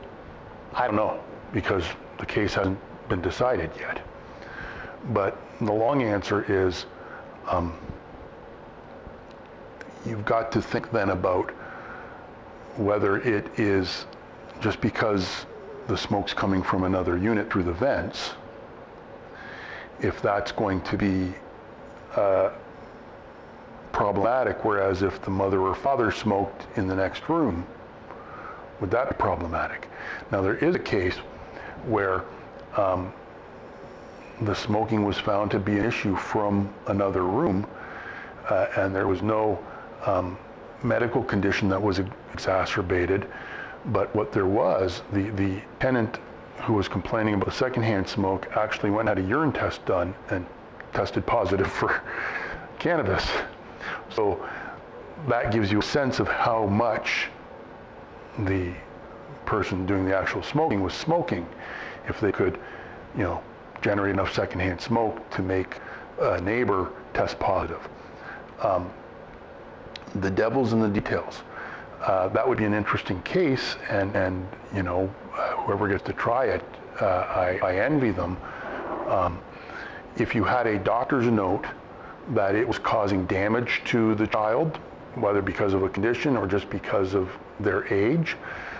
I don't know, because the case hasn't been decided yet. But the long answer is, you've got to think then about whether it is just because the smoke's coming from another unit through the vents, if that's going to be problematic, whereas if the mother or father smoked in the next room, would that be problematic? Now, there is a case where the smoking was found to be an issue from another room, and there was no medical condition that was exacerbated, but what there was, the tenant who was complaining about the secondhand smoke actually went and had a urine test done and tested positive for cannabis. So that gives you a sense of how much the person doing the actual smoking was smoking, if they could, generate enough secondhand smoke to make a neighbor test positive. The devil's in the details. That would be an interesting case, and whoever gets to try it, I envy them. If you had a doctor's note that it was causing damage to the child, whether because of a condition or just because of their age,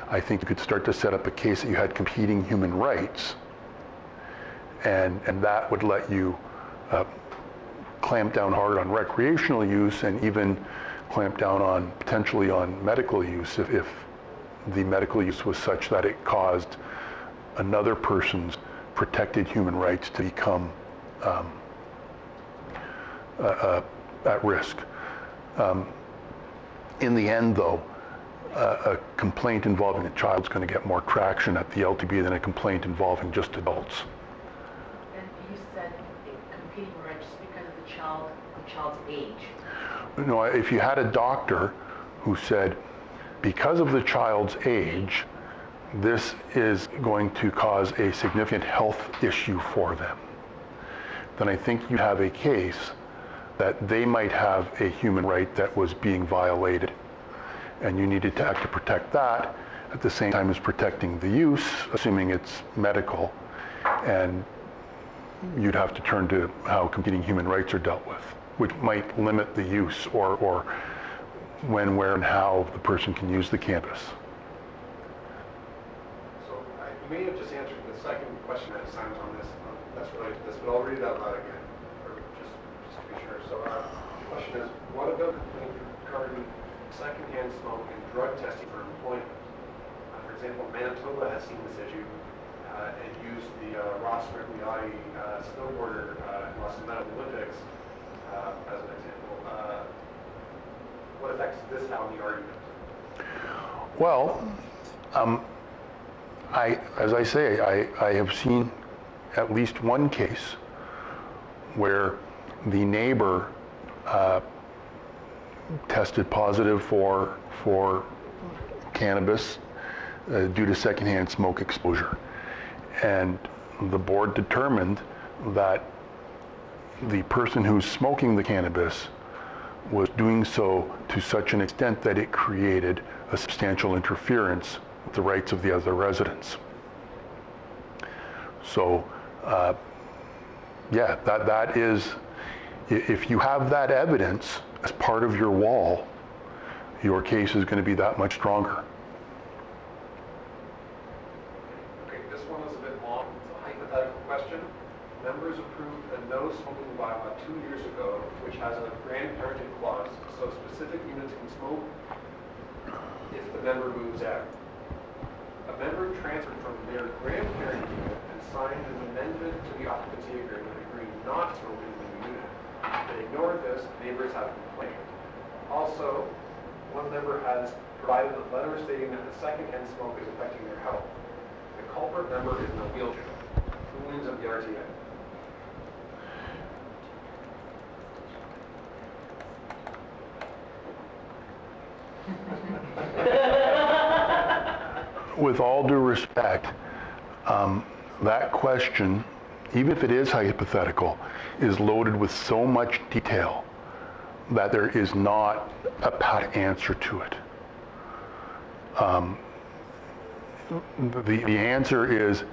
I think you could start to set up a case that you had competing human rights, and that would let you clamp down hard on recreational use, and even clamp down potentially on medical use if the medical use was such that it caused another person's protected human rights to become at risk. In the end, though, a complaint involving a child is going to get more traction at the LTB than a complaint involving just adults. And you said competing right just because of the child's age. No, if you had a doctor who said, because of the child's age, this is going to cause a significant health issue for them, then I think you have a case that they might have a human right that was being violated, and you needed to act to protect that at the same time as protecting the use, assuming it's medical, and you'd have to turn to how competing human rights are dealt with, which might limit the use or when, where, and how the person can use the cannabis. So you may have just answered the second question that Simon's on this. That's related to this, but I'll read it out loud again, or just to be sure. So the question is, what about complaints regarding secondhand smoke and drug testing for employment? For example, Manitoba has seen this issue and used the Ross Ridley snowboarder in Los Angeles Olympics as an example. What effect does this have on the argument? Well, as I say, I have seen at least one case where the neighbor tested positive for cannabis due to secondhand smoke exposure. And the board determined that the person who's smoking the cannabis was doing so to such an extent that it created a substantial interference with the rights of the other residents. So, yeah, that is, if you have that evidence as part of your wall, your case is going to be that much stronger. Okay, this one is a bit long. It's a hypothetical question. Members approved a no smoking bylaw 2 years ago, which has a grandparenting clause, so specific units can smoke if the member moves out. A member transferred from their grandparent unit and signed an amendment to the occupancy agreement agreeing not to smoke in the new unit. They ignored this, neighbors have complained. Also, one member has provided a letter stating that the secondhand smoke is affecting their health. The culprit member is in a wheelchair. Who wins of the RTA? With all due respect, that question, even if it is hypothetical, is loaded with so much detail that there is not a pat answer to it. The answer is,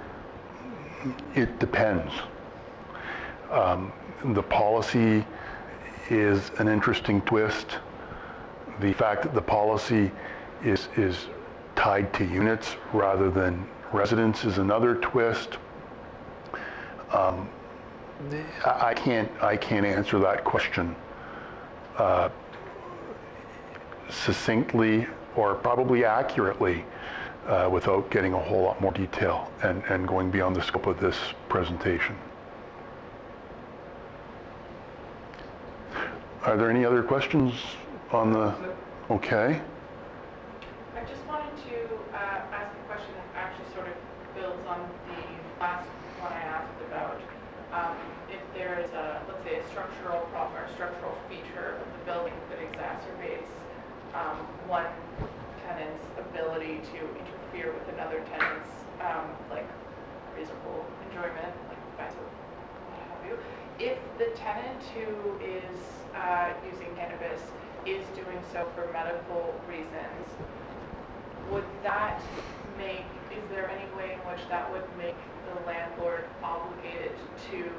it depends. The policy is an interesting twist. The fact that the policy is tied to units rather than residents is another twist. I can't answer that question succinctly or probably accurately without getting a whole lot more detail and going beyond the scope of this presentation. Are there any other questions on the, okay? I just wanted to ask a question that actually sort of builds on the last one I asked about if there is a, let's say, a structural problem or a structural feature of the building that exacerbates one tenant's ability to interfere with another tenant's like reasonable enjoyment, like what have you. If the tenant who is using cannabis is doing so for medical reasons, would that make, is there any way in which that would make the landlord obligated to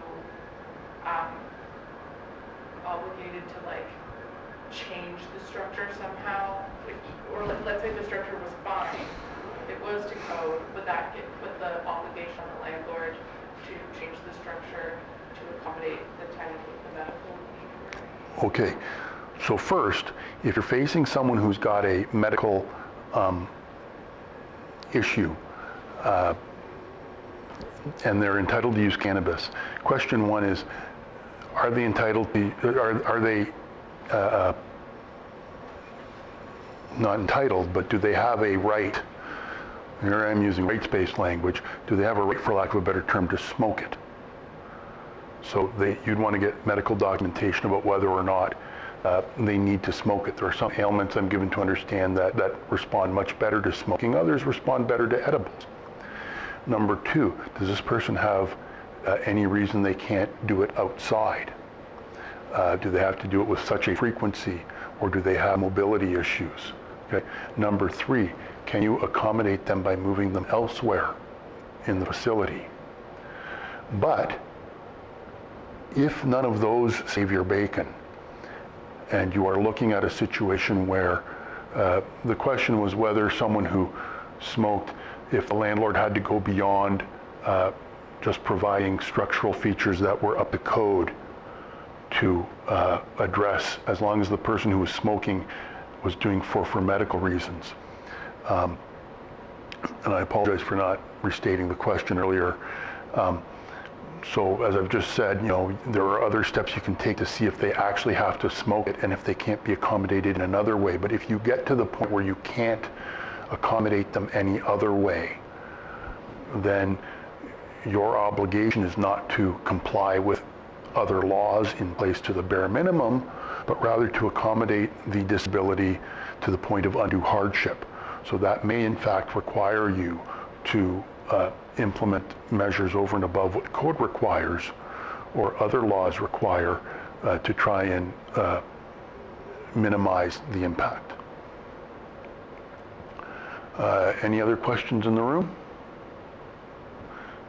like change the structure somehow? Or let's say the structure was fine, it was to code, would that put the obligation on the landlord to change the structure to accommodate the tenant with the medical need? Okay, so first, if you're facing someone who's got a medical issue and they're entitled to use cannabis, question one is, are they entitled to, are they not entitled, but do they have a right, here I'm using rights-based language, do they have a right, for lack of a better term, to smoke it? So you'd want to get medical documentation about whether or not they need to smoke it. There are some ailments I'm given to understand that respond much better to smoking. Others respond better to edibles. Number two, does this person have any reason they can't do it outside? Do they have to do it with such a frequency, or do they have mobility issues? Okay. Number three, can you accommodate them by moving them elsewhere in the facility? But if none of those save your bacon, and you are looking at a situation where the question was whether someone who smoked, if the landlord had to go beyond just providing structural features that were up to code to address, as long as the person who was smoking was doing for medical reasons. And I apologize for not restating the question earlier. So as I've just said, there are other steps you can take to see if they actually have to smoke it and if they can't be accommodated in another way. But if you get to the point where you can't accommodate them any other way, then your obligation is not to comply with other laws in place to the bare minimum, but rather to accommodate the disability to the point of undue hardship. So that may in fact require you to implement measures over and above what code requires or other laws require to try and minimize the impact. Any other questions in the room?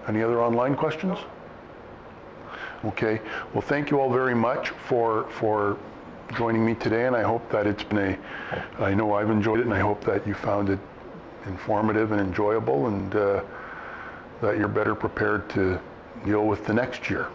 Any other online questions? Okay, well thank you all very much for joining me today, and I hope that it's been I know I've enjoyed it, and I hope that you found it informative and enjoyable, and that you're better prepared to deal with the next year.